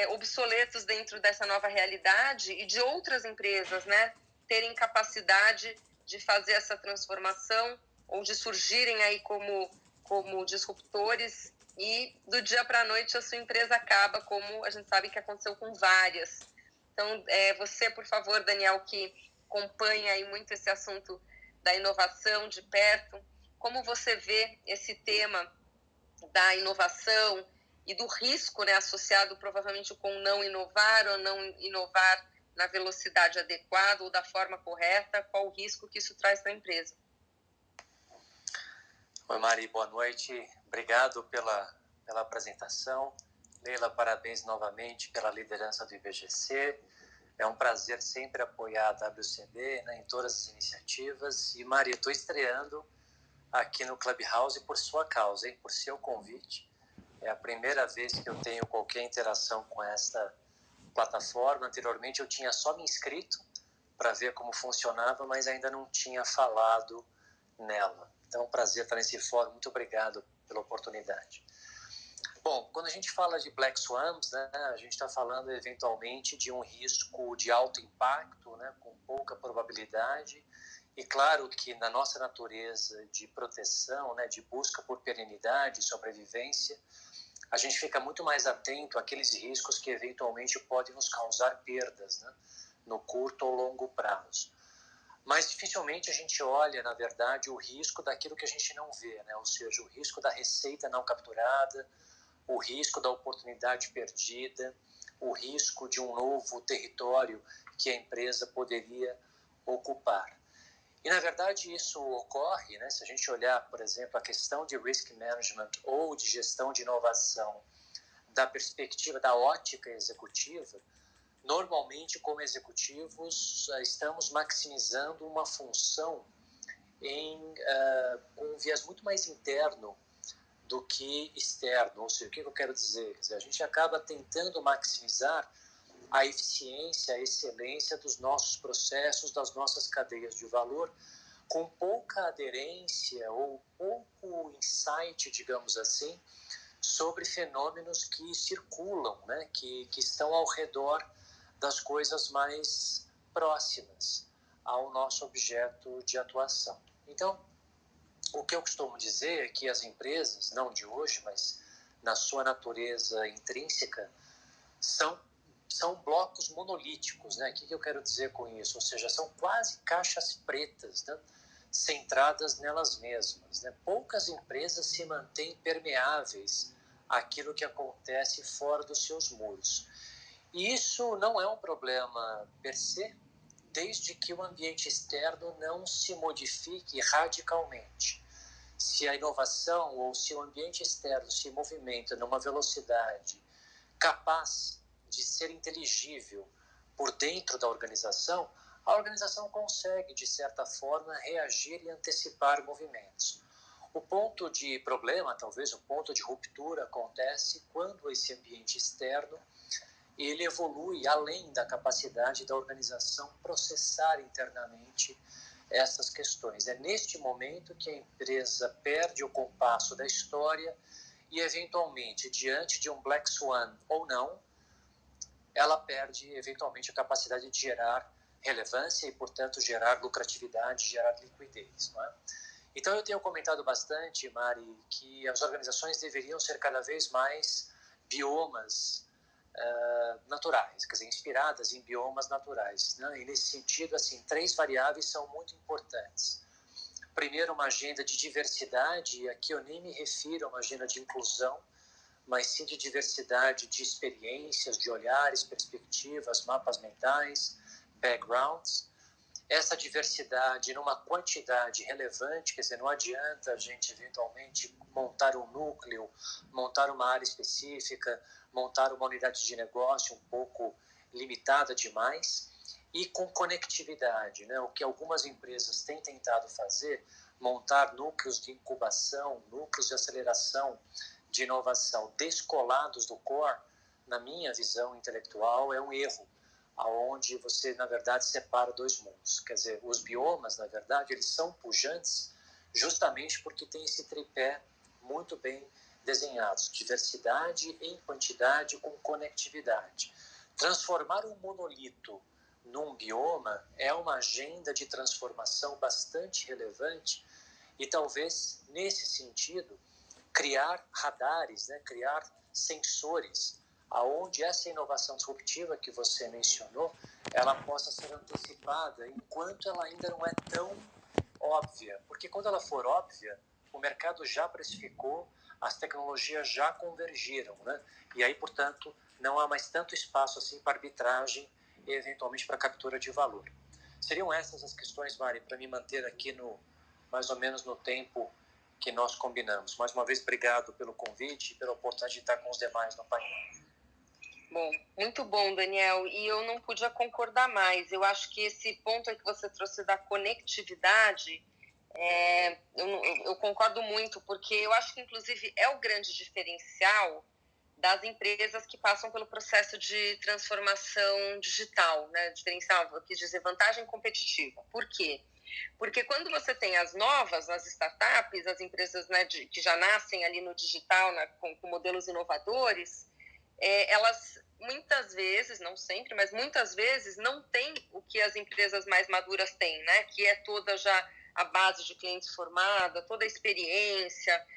obsoletos dentro dessa nova realidade e de outras empresas, né, terem capacidade de fazer essa transformação ou de surgirem aí como disruptores e do dia para a noite a sua empresa acaba, como a gente sabe que aconteceu com várias. Então, você, por favor, Daniel, que acompanha aí muito esse assunto da inovação de perto, como você vê esse tema da inovação e do risco, né, associado provavelmente com não inovar ou não inovar na velocidade adequada ou da forma correta, qual o risco que isso traz para a empresa? Oi, Mari, boa noite. Obrigado pela apresentação. Leila, parabéns novamente pela liderança do IBGC. É um prazer sempre apoiar a WCD, né, em todas as iniciativas. E, Mari, eu estou estreando aqui no Clubhouse por sua causa, hein, por seu convite. É a primeira vez que eu tenho qualquer interação com esta plataforma. Anteriormente eu tinha só me inscrito para ver como funcionava, mas ainda não tinha falado nela. Então, é um prazer estar nesse fórum. Muito obrigado pela oportunidade. Bom, quando a gente fala de Black Swans, né, a gente está falando eventualmente de um risco de alto impacto, né, com pouca probabilidade. E claro que na nossa natureza de proteção, né, de busca por perenidade e sobrevivência, a gente fica muito mais atento àqueles riscos que eventualmente podem nos causar perdas, né, no curto ou longo prazo. Mas dificilmente a gente olha, na verdade, o risco daquilo que a gente não vê, né, ou seja, o risco da receita não capturada, o risco da oportunidade perdida, o risco de um novo território que a empresa poderia ocupar. E, na verdade, isso ocorre, né, se a gente olhar, por exemplo, a questão de risk management ou de gestão de inovação da perspectiva da ótica executiva, normalmente, como executivos, estamos maximizando uma função com um viés muito mais interno do que externo. Ou seja, o que eu quero dizer? Quer dizer, a gente acaba tentando maximizar a eficiência, a excelência dos nossos processos, das nossas cadeias de valor, com pouca aderência ou pouco insight, digamos assim, sobre fenômenos que circulam, né, que estão ao redor das coisas mais próximas ao nosso objeto de atuação. Então, o que eu costumo dizer é que as empresas, não de hoje, mas na sua natureza intrínseca, são blocos monolíticos, né? O que eu quero dizer com isso? Ou seja, são quase caixas pretas, né, centradas nelas mesmas, né? Poucas empresas se mantêm permeáveis àquilo que acontece fora dos seus muros. E isso não é um problema per se, desde que o ambiente externo não se modifique radicalmente. Se a inovação ou se o ambiente externo se movimenta numa velocidade capaz de ser inteligível por dentro da organização, a organização consegue, de certa forma, reagir e antecipar movimentos. O ponto de problema, talvez o ponto de ruptura, acontece quando esse ambiente externo ele evolui além da capacidade da organização processar internamente essas questões. É neste momento que a empresa perde o compasso da história e, eventualmente, diante de um Black Swan ou não, ela perde, eventualmente, a capacidade de gerar relevância e, portanto, gerar lucratividade, gerar liquidez. Não é? Então, eu tenho comentado bastante, Mari, que as organizações deveriam ser cada vez mais biomas naturais, quer dizer, inspiradas em biomas naturais, né? E nesse sentido, assim, 3 variáveis são muito importantes. Primeiro, uma agenda de diversidade, e aqui eu nem me refiro a uma agenda de inclusão, mas sim de diversidade de experiências, de olhares, perspectivas, mapas mentais, backgrounds. Essa diversidade numa quantidade relevante, quer dizer, não adianta a gente eventualmente montar um núcleo, montar uma área específica, montar uma unidade de negócio um pouco limitada demais, e com conectividade, né? O que algumas empresas têm tentado fazer, montar núcleos de incubação, núcleos de aceleração de inovação descolados do core, na minha visão intelectual, é um erro, aonde você, na verdade, separa 2 mundos. Quer dizer, os biomas, na verdade, eles são pujantes justamente porque tem esse tripé muito bem desenhados, diversidade em quantidade com conectividade. Transformar um monolito num bioma é uma agenda de transformação bastante relevante e talvez, nesse sentido, criar radares, né, criar sensores, aonde essa inovação disruptiva que você mencionou, ela possa ser antecipada enquanto ela ainda não é tão óbvia. Porque quando ela for óbvia, o mercado já precificou, as tecnologias já convergiram, né? E aí, portanto, não há mais tanto espaço assim para arbitragem e, eventualmente, para captura de valor. Seriam essas as questões, Mari, para me manter aqui mais ou menos no tempo que nós combinamos. Mais uma vez, obrigado pelo convite e pela oportunidade de estar com os demais no painel. Bom, muito bom, Daniel. E eu não podia concordar mais. Eu acho que esse ponto aí que você trouxe da conectividade, eu concordo muito, porque eu acho que, inclusive, é o grande diferencial das empresas que passam pelo processo de transformação digital, né? Diferencial, eu quis dizer vantagem competitiva. Por quê? Porque quando você tem as novas, as startups, as empresas, né, que já nascem ali no digital, com modelos inovadores, elas muitas vezes, não sempre, mas muitas vezes não têm o que as empresas mais maduras têm, né? Que é toda já a base de clientes formada, toda a experiência,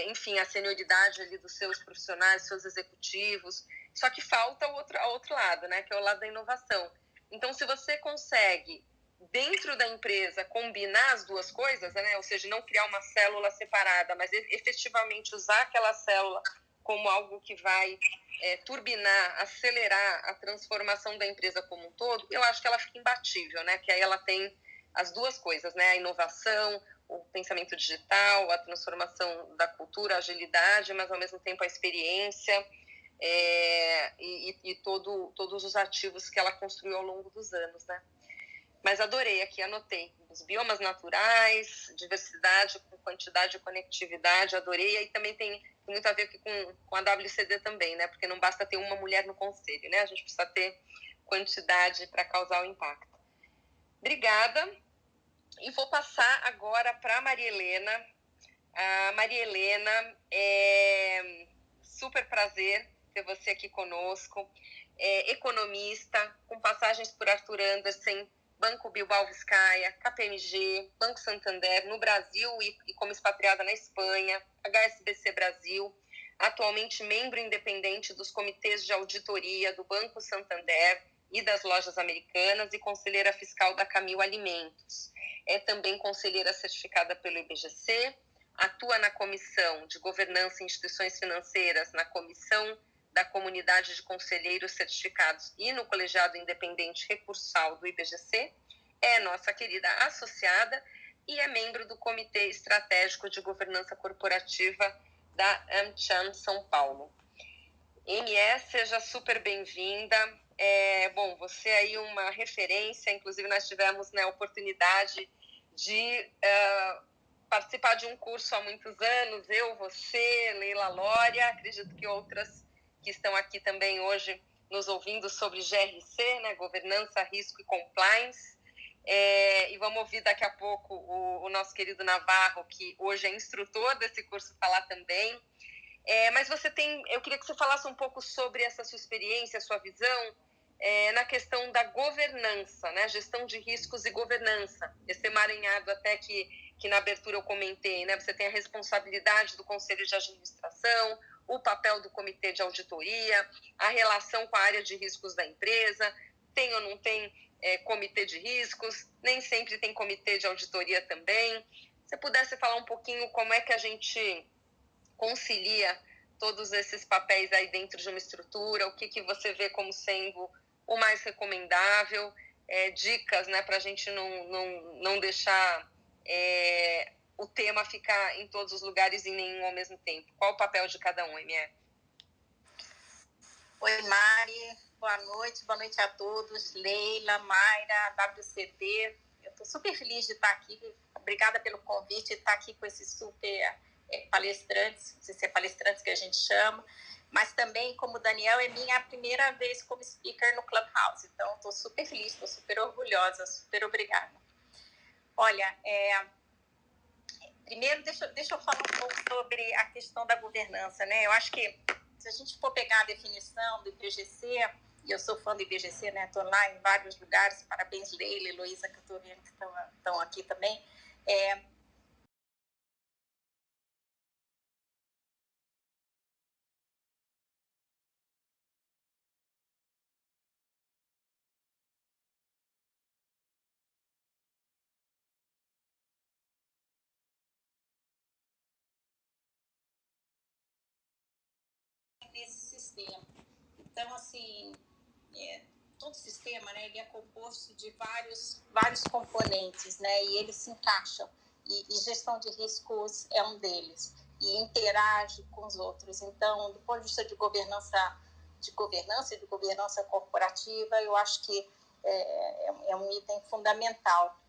enfim, a senioridade ali dos seus profissionais, dos seus executivos. Só que falta o outro lado, né? Que é o lado da inovação. Então, se você consegue, dentro da empresa, combinar as duas coisas, né? Ou seja, não criar uma célula separada, mas efetivamente usar aquela célula como algo que vai turbinar, acelerar a transformação da empresa como um todo, eu acho que ela fica imbatível, né? Que aí ela tem as duas coisas, né? A inovação, o pensamento digital, a transformação da cultura, a agilidade, mas ao mesmo tempo a experiência e todos os ativos que ela construiu ao longo dos anos, né? Mas adorei aqui, anotei. Os biomas naturais, diversidade com quantidade e conectividade, adorei. E aí também tem muito a ver aqui com a WCD também, né? Porque não basta ter uma mulher no conselho, né? A gente precisa ter quantidade para causar o impacto. Obrigada. E vou passar agora para a Maria Helena. A Maria Helena, super prazer ter você aqui conosco. Economista, com passagens por Arthur Andersen, Banco Bilbao Vizcaya, KPMG, Banco Santander, no Brasil e como expatriada na Espanha, HSBC Brasil, atualmente membro independente dos comitês de auditoria do Banco Santander e das lojas americanas e conselheira fiscal da Camil Alimentos. É também conselheira certificada pelo IBGC, atua na Comissão de Governança e Instituições Financeiras, na Comissão da Comunidade de Conselheiros Certificados e no Colegiado Independente Recursal do IBGC, é nossa querida associada e é membro do Comitê Estratégico de Governança Corporativa da AmCham São Paulo. MS, seja super bem-vinda. Bom, você aí uma referência, inclusive nós tivemos, né, a oportunidade de participar de um curso há muitos anos, eu, você, Leila Lória, acredito que outras que estão aqui também hoje nos ouvindo sobre GRC, né, Governança, Risco e Compliance. E vamos ouvir daqui a pouco o nosso querido Navarro, que hoje é instrutor desse curso, falar também. Mas eu queria que você falasse um pouco sobre essa sua experiência, sua visão, na questão da governança, né? Gestão de riscos e governança. Esse emaranhado até que na abertura eu comentei, né? Você tem a responsabilidade do Conselho de Administração, o papel do Comitê de Auditoria, a relação com a área de riscos da empresa, tem ou não tem comitê de riscos, nem sempre tem comitê de auditoria também. Se você pudesse falar um pouquinho como é que a gente concilia todos esses papéis aí dentro de uma estrutura, o que você vê como sendo o mais recomendável, dicas, né, para a gente não deixar o tema ficar em todos os lugares e nenhum ao mesmo tempo. Qual o papel de cada um, ME? Oi, Mari, boa noite a todos, Leila, Mayra, WCD. Eu estou super feliz de estar aqui, obrigada pelo convite, estar aqui com esses super palestrantes, não sei se é palestrantes que a gente chama, mas também, como o Daniel, é minha primeira vez como speaker no Clubhouse, então estou super feliz, estou super orgulhosa, super obrigada. Olha, primeiro deixa eu falar um pouco sobre a questão da governança, né? Eu acho que se a gente for pegar a definição do IBGC, e eu sou fã do IBGC, né? Estou lá em vários lugares, parabéns Leila e Heloísa, que eu estou vendo que estão aqui também. Nesse sistema. Então, assim, todo sistema, né, ele é composto de vários componentes, né, e eles se encaixam. E gestão de riscos é um deles. E interage com os outros. Então, do ponto de vista de governança e de governança corporativa, eu acho que é um item fundamental.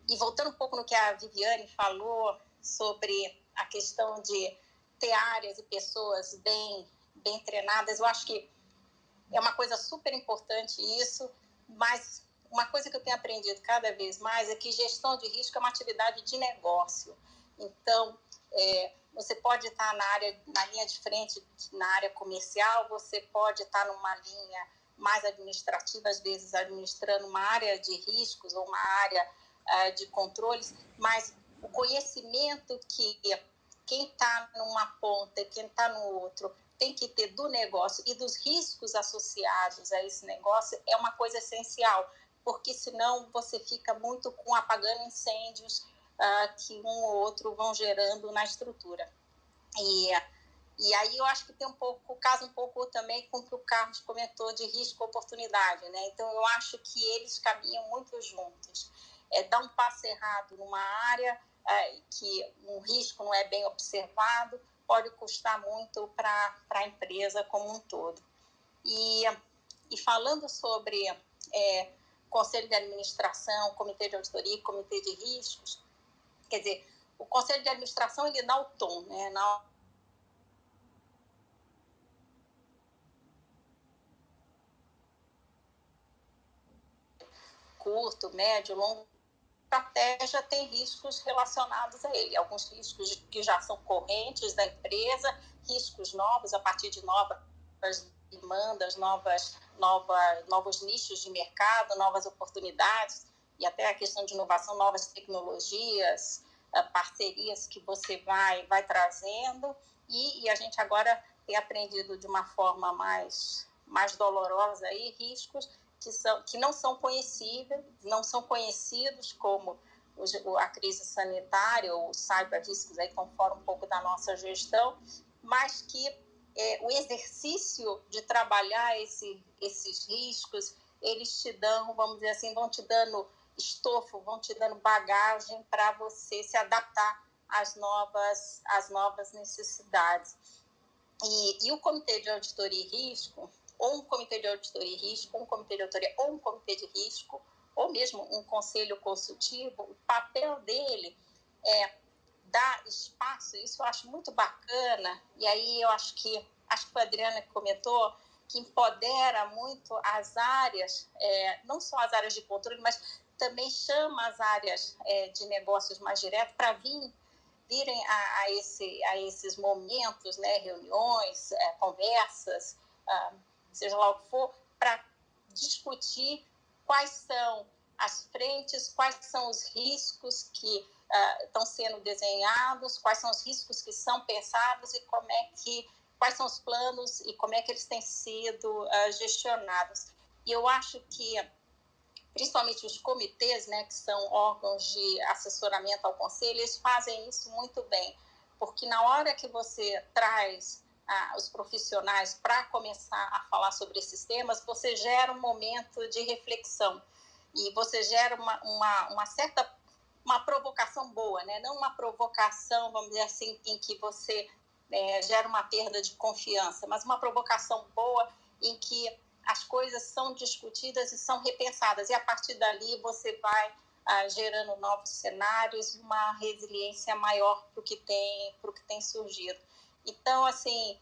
E voltando um pouco no que a Viviane falou sobre a questão de ter áreas e pessoas bem treinadas, eu acho que é uma coisa super importante isso, mas uma coisa que eu tenho aprendido cada vez mais é que gestão de risco é uma atividade de negócio. Então, você pode estar na linha de frente, na área comercial, você pode estar numa linha mais administrativa, às vezes administrando uma área de riscos ou uma área de controles, mas o conhecimento que quem está numa ponta e quem está no outro tem que ter do negócio e dos riscos associados a esse negócio é uma coisa essencial, porque senão você fica muito com apagando incêndios que um ou outro vão gerando na estrutura. E aí eu acho que tem casa um pouco também com o que o Carlos comentou de risco e oportunidade, né? Então eu acho que eles caminham muito juntos. Dar um passo errado numa área que um risco não é bem observado pode custar muito para a empresa como um todo. E falando sobre conselho de administração, comitê de auditoria e comitê de riscos, quer dizer, o conselho de administração ele dá o tom, né? Curto, médio, longo, estratégia tem riscos relacionados a ele. Alguns riscos que já são correntes da empresa, riscos novos a partir de novas demandas, novos nichos de mercado, novas oportunidades e até a questão de inovação, novas tecnologias, parcerias que você vai trazendo e a gente agora tem aprendido de uma forma mais dolorosa aí, riscos que não são conhecidos como a crise sanitária ou os cyber riscos, aí estão fora um pouco da nossa gestão, mas que o exercício de trabalhar esses riscos, eles te dão, vamos dizer assim, vão te dando estofo, vão te dando bagagem para você se adaptar às novas necessidades. E o Comitê de Auditoria e Risco, ou um Comitê de Auditoria e Risco, um Comitê de Auditoria ou um Comitê de Risco, ou mesmo um Conselho Consultivo, o papel dele é dar espaço, isso eu acho muito bacana, e aí eu acho que foi a Adriana que comentou, que empodera muito as áreas, não só as áreas de controle, mas também chama as áreas de negócios mais direto para virem a esses momentos, né, reuniões, conversas, seja lá o que for, para discutir quais são as frentes, quais são os riscos que estão sendo desenhados, quais são os riscos que são pensados e quais são os planos e como é que eles têm sido gestionados. E eu acho que principalmente os comitês, né, que são órgãos de assessoramento ao conselho, eles fazem isso muito bem, porque na hora que você traz os profissionais para começar a falar sobre esses temas, você gera um momento de reflexão e você gera uma provocação boa, né? Não uma provocação, vamos dizer assim, em que você gera uma perda de confiança, mas uma provocação boa em que as coisas são discutidas e são repensadas, e a partir dali você vai gerando novos cenários e uma resiliência maior para o que tem surgido. Então, assim,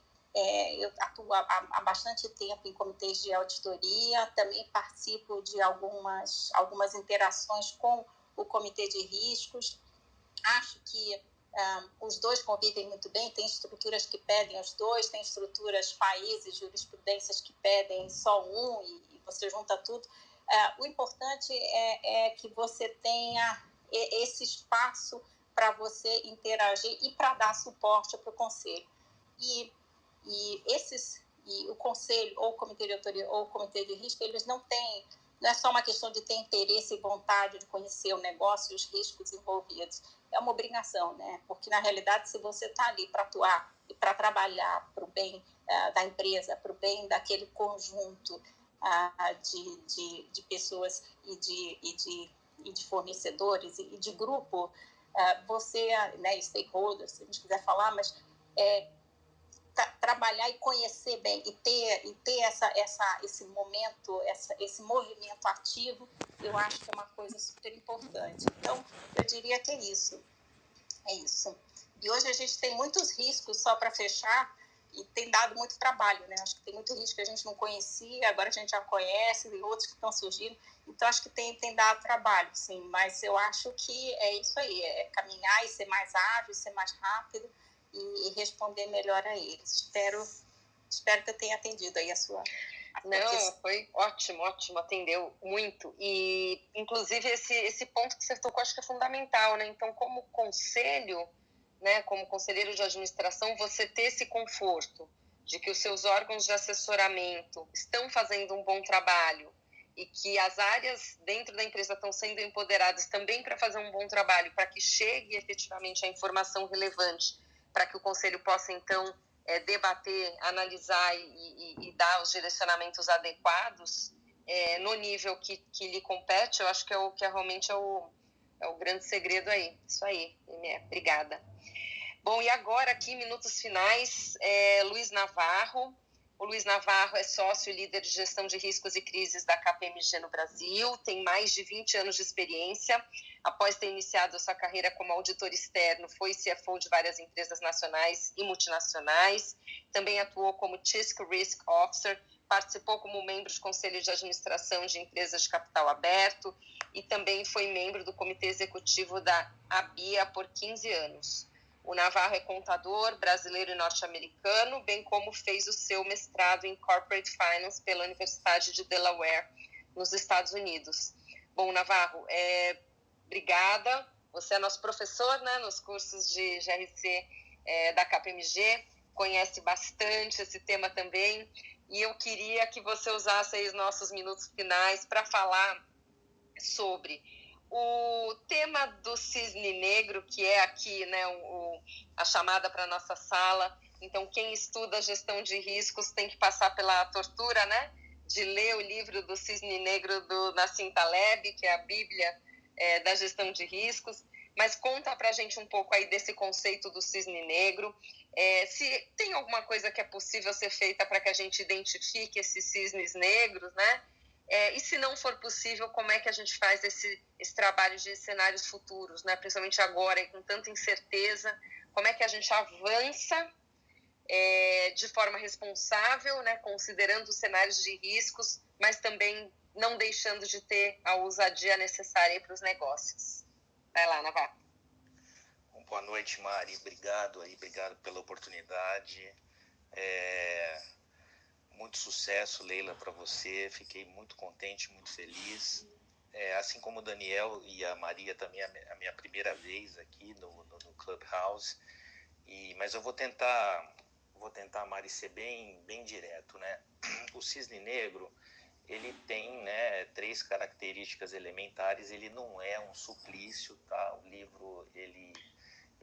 eu atuo há bastante tempo em comitês de auditoria, também participo de algumas interações com o comitê de riscos. Acho que os dois convivem muito bem, tem estruturas que pedem os dois, tem estruturas, países, jurisprudências que pedem só um e você junta tudo. O importante é que você tenha esse espaço para você interagir e para dar suporte para o conselho. E o conselho, ou o comitê de auditoria, ou o comitê de risco, eles não é só uma questão de ter interesse e vontade de conhecer o negócio e os riscos envolvidos. É uma obrigação, né? Porque, na realidade, se você está ali para atuar e para trabalhar para o bem da empresa, para o bem daquele conjunto de pessoas e de fornecedores e de grupo, você, né, stakeholders, se a gente quiser falar, mas trabalhar e conhecer bem e ter esse momento, esse movimento ativo, eu acho que é uma coisa super importante. Então, eu diria que é isso. E hoje a gente tem muitos riscos, só para fechar, e tem dado muito trabalho, né? Acho que tem muito risco que a gente não conhecia, agora a gente já conhece, e outros que estão surgindo. Então, acho que tem dado trabalho, sim. Mas eu acho que é isso aí, é caminhar e ser mais ágil, ser mais rápido e responder melhor a eles. Espero que eu tenha atendido aí a sua... Não, foi ótimo, atendeu muito. E, inclusive, esse ponto que você tocou, acho que é fundamental, né? Então, como conselho, né, como conselheiro de administração, você ter esse conforto de que os seus órgãos de assessoramento estão fazendo um bom trabalho e que as áreas dentro da empresa estão sendo empoderadas também para fazer um bom trabalho, para que chegue efetivamente a informação relevante, para que o conselho possa, então, debater, analisar e dar os direcionamentos adequados no nível que lhe compete. Eu acho que realmente é o grande segredo aí. Isso aí, obrigada. Bom, e agora aqui, minutos finais, Luiz Navarro. O Luiz Navarro é sócio e líder de gestão de riscos e crises da KPMG no Brasil, tem mais de 20 anos de experiência. Após ter iniciado sua carreira como auditor externo, foi CFO de várias empresas nacionais e multinacionais. Também atuou como Chief Risk Officer, participou como membro de conselho de administração de empresas de capital aberto e também foi membro do comitê executivo da ABIA por 15 anos. O Navarro é contador brasileiro e norte-americano, bem como fez o seu mestrado em Corporate Finance pela Universidade de Delaware, nos Estados Unidos. Bom, Navarro, obrigada. Você é nosso professor, né, nos cursos de GRC da KPMG, conhece bastante esse tema também, e eu queria que você usasse aí os nossos minutos finais para falar sobre o tema do cisne negro, que é aqui, né, a chamada para a nossa sala. Então, quem estuda gestão de riscos tem que passar pela tortura, né, de ler o livro do cisne negro do Nassim Taleb, que é a Bíblia da gestão de riscos. Mas conta para a gente um pouco aí desse conceito do cisne negro. Se tem alguma coisa que é possível ser feita para que a gente identifique esses cisnes negros, né? E se não for possível, como é que a gente faz esse trabalho de cenários futuros, né? Principalmente agora, e com tanta incerteza, como é que a gente avança de forma responsável, né? Considerando os cenários de riscos, mas também não deixando de ter a ousadia necessária para os negócios. Vai lá, Navarro. Boa noite, Mari. Obrigado pela oportunidade. Muito sucesso, Leila, para você. Fiquei muito contente, muito feliz. Assim como o Daniel e a Maria, também é a minha primeira vez aqui no Clubhouse. Mas eu vou tentar, Mari, ser bem direto, né? O cisne negro, ele tem, né, 3 características elementares. Ele não é um suplício, tá? O livro, ele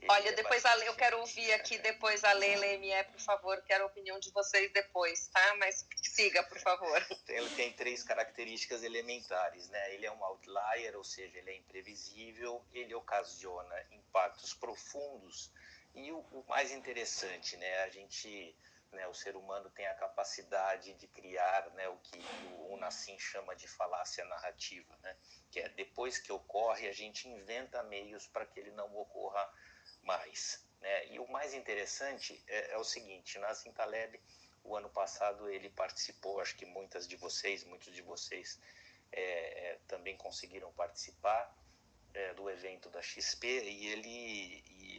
Olha, depois eu quero ouvir aqui depois a Leila e a por favor, quero a opinião de vocês depois, tá? Mas siga, por favor. Ele tem 3 características elementares, né? Ele é um outlier, ou seja, ele é imprevisível, ele ocasiona impactos profundos e o mais interessante, né? O ser humano tem a capacidade de criar, né, o que o Nassim chama de falácia narrativa, né? Que é depois que ocorre, a gente inventa meios para que ele não ocorra mais, né? E o mais interessante é o seguinte: Nassim Taleb, o ano passado, ele participou, acho que muitos de vocês também conseguiram participar do evento da XP, e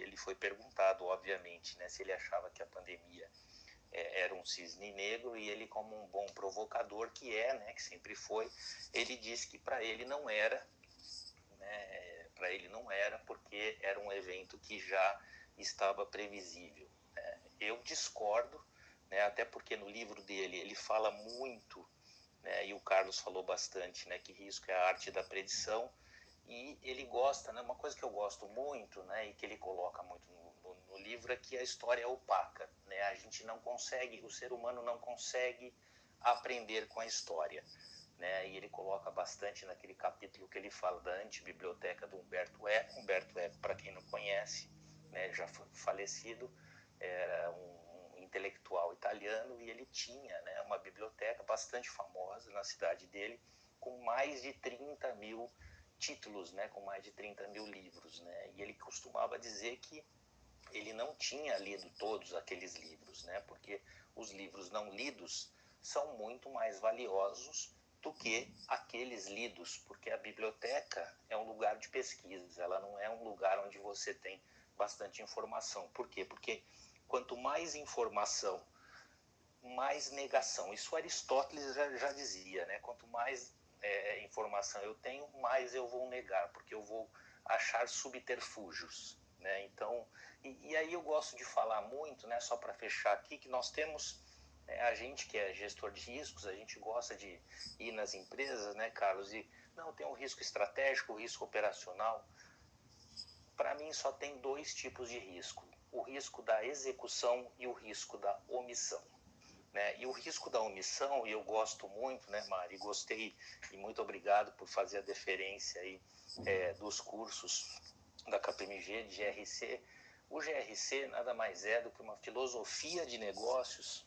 ele foi perguntado, obviamente, né, se ele achava que a pandemia era um cisne negro, e ele, como um bom provocador que né, que sempre foi, ele disse que para ele não era, né? Para ele não era, porque era um evento que já estava previsível. Eu discordo, né, até porque no livro dele ele fala muito, né, e o Carlos falou bastante, né, que risco é a arte da predição, e ele gosta, né, uma coisa que eu gosto muito, né, e que ele coloca muito no livro, é que a história é opaca, né? A gente não consegue, o ser humano não consegue aprender com a história, né? E ele coloca bastante naquele capítulo que ele fala da antibiblioteca do Umberto Eco. Umberto Eco, para quem não conhece, né, já foi falecido, era um intelectual italiano, e ele tinha, né, uma biblioteca bastante famosa na cidade dele, com mais de 30 mil títulos, né, com mais de 30 mil livros, né? E ele costumava dizer que ele não tinha lido todos aqueles livros, né? Porque os livros não lidos são muito mais valiosos do que aqueles lidos, porque a biblioteca é um lugar de pesquisa, ela não é um lugar onde você tem bastante informação. Por quê? Porque quanto mais informação, mais negação. Isso Aristóteles já dizia, né? Quanto mais informação eu tenho, mais eu vou negar, porque eu vou achar subterfúgios, né? Então, e aí eu gosto de falar muito, né? Só para fechar aqui, que nós temos a gente que é gestor de riscos, a gente gosta de ir nas empresas, né, Carlos? E não, tem um risco estratégico, o risco operacional. Para mim só tem 2 tipos de risco: o risco da execução e o risco da omissão. Né? E o risco da omissão, e eu gosto muito, né, Mari? Gostei e muito obrigado por fazer a deferência aí, dos cursos da KPMG, de GRC. O GRC nada mais é do que uma filosofia de negócios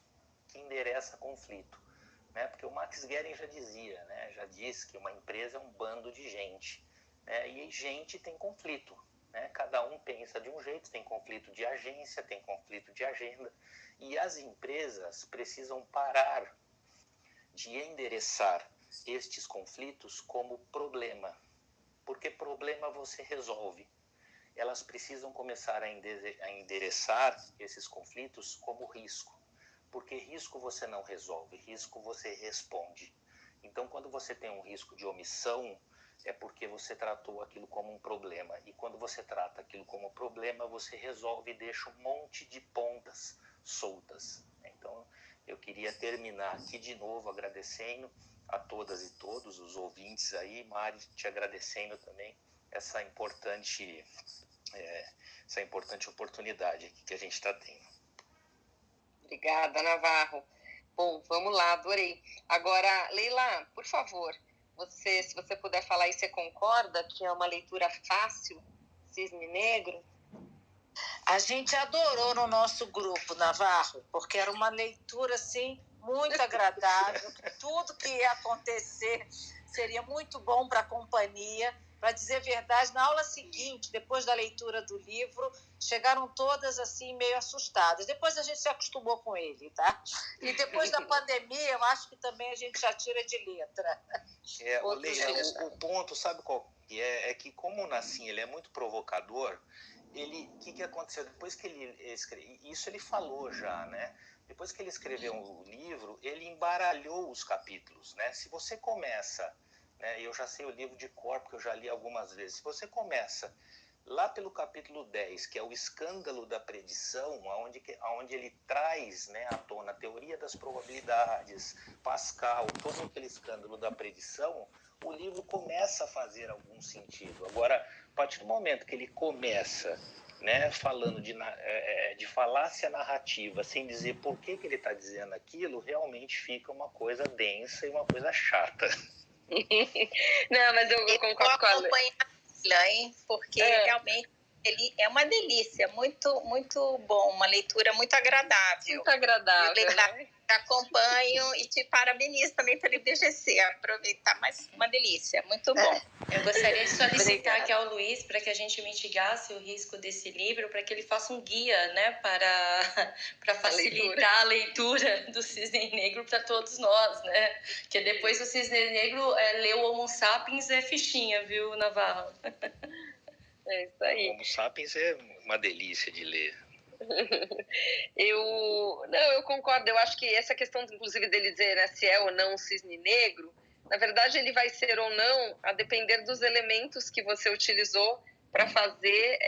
que endereça conflito. Né? Porque o Max Guerin já dizia, né? Já diz que uma empresa é um bando de gente. Né? E gente tem conflito. Né? Cada um pensa de um jeito, tem conflito de agência, tem conflito de agenda. E as empresas precisam parar de endereçar estes conflitos como problema, porque problema você resolve. Elas precisam começar a endereçar esses conflitos como risco, porque risco você não resolve, risco você responde. Então, quando você tem um risco de omissão, é porque você tratou aquilo como um problema. E quando você trata aquilo como problema, você resolve e deixa um monte de pontas soltas. Então, eu queria terminar aqui de novo agradecendo a todas e todos os ouvintes aí, Mari, te agradecendo também essa importante oportunidade que a gente está tendo. Obrigada, Navarro. Bom, vamos lá, adorei. Agora, Leila, por favor, se você puder falar aí, você concorda que é uma leitura fácil, Cisne Negro? A gente adorou no nosso grupo, Navarro, porque era uma leitura, assim, muito agradável. Tudo que ia acontecer seria muito bom para a companhia. Para dizer a verdade, na aula seguinte, depois da leitura do livro, chegaram todas assim meio assustadas. Depois a gente se acostumou com ele, tá? E depois da pandemia, eu acho que também a gente já tira de letra. Leila, o ponto, sabe qual que é? É que como o Nassim, ele é muito provocador, o que aconteceu? Depois que ele escreveu, isso ele falou já, né? Depois que ele escreveu o livro, ele embaralhou os capítulos, né? Se você começa, né, eu já sei o livro de cor, porque eu já li algumas vezes, se você começa lá pelo capítulo 10, que é o escândalo da predição, onde ele traz, né, à tona a teoria das probabilidades, Pascal, todo aquele escândalo da predição, o livro começa a fazer algum sentido. Agora, a partir do momento que ele começa, né, falando de falácia narrativa, sem dizer por que ele está dizendo aquilo, realmente fica uma coisa densa e uma coisa chata. Não, mas eu concordo com a Leila, hein? Porque realmente ele é uma delícia, muito, muito bom, uma leitura muito agradável. Muito agradável, né? Acompanho e te parabenizo também pelo IBGC, aproveitar, mas uma delícia, muito bom. Eu gostaria de solicitar aqui ao Luiz para que a gente mitigasse o risco desse livro, para que ele faça um guia, né, para facilitar a leitura do Cisne Negro para todos nós, né? Porque depois o Cisne Negro leu Homo Sapiens é fichinha, viu, Navarro? É isso aí. Homo Sapiens é uma delícia de ler. Eu concordo. Eu acho que essa questão, inclusive, dele dizer, né, se é ou não um cisne negro, na verdade ele vai ser ou não a depender dos elementos que você utilizou para fazer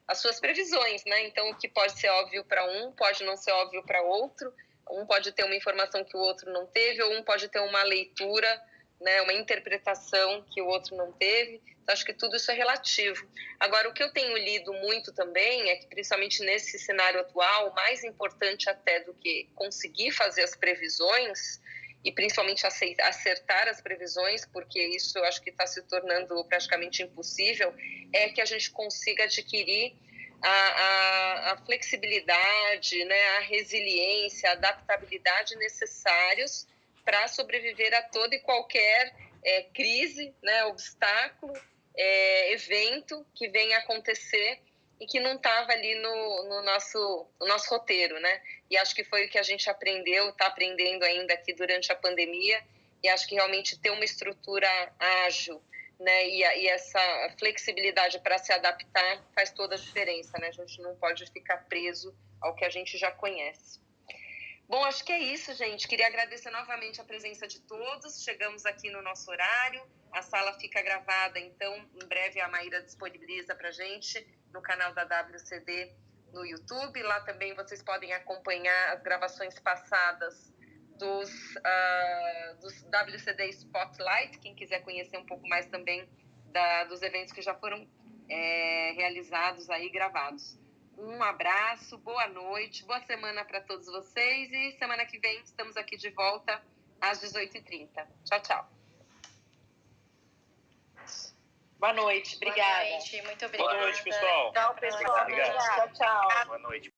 as suas previsões, né? Então, o que pode ser óbvio para um pode não ser óbvio para outro. Um pode ter uma informação que o outro não teve, ou um pode ter uma leitura, né, uma interpretação que o outro não teve. Então, acho que tudo isso é relativo. Agora, o que eu tenho lido muito também é que, principalmente nesse cenário atual, mais importante até do que conseguir fazer as previsões, e principalmente acertar as previsões, porque isso eu acho que está se tornando praticamente impossível, é que a gente consiga adquirir a flexibilidade, né, a resiliência, a adaptabilidade necessários para sobreviver a toda e qualquer crise, né, obstáculo, evento que venha acontecer e que não estava ali no nosso roteiro, né? E acho que foi o que a gente aprendeu, está aprendendo ainda aqui durante a pandemia, e acho que realmente ter uma estrutura ágil, né, e essa flexibilidade para se adaptar faz toda a diferença, né? A gente não pode ficar preso ao que a gente já conhece. Bom, acho que é isso, gente. Queria agradecer novamente a presença de todos. Chegamos aqui no nosso horário. A sala fica gravada, então em breve a Maíra disponibiliza para a gente no canal da WCD no YouTube. Lá também vocês podem acompanhar as gravações passadas dos WCD Spotlight. Quem quiser conhecer um pouco mais também dos eventos que já foram realizados aí, gravados. Um abraço, boa noite, boa semana para todos vocês e semana que vem estamos aqui de volta às 18h30. Tchau, tchau. Boa noite, obrigada. Boa noite, muito obrigada. Boa noite, pessoal. Tchau, pessoal. Obrigado. Tchau, tchau. Boa noite.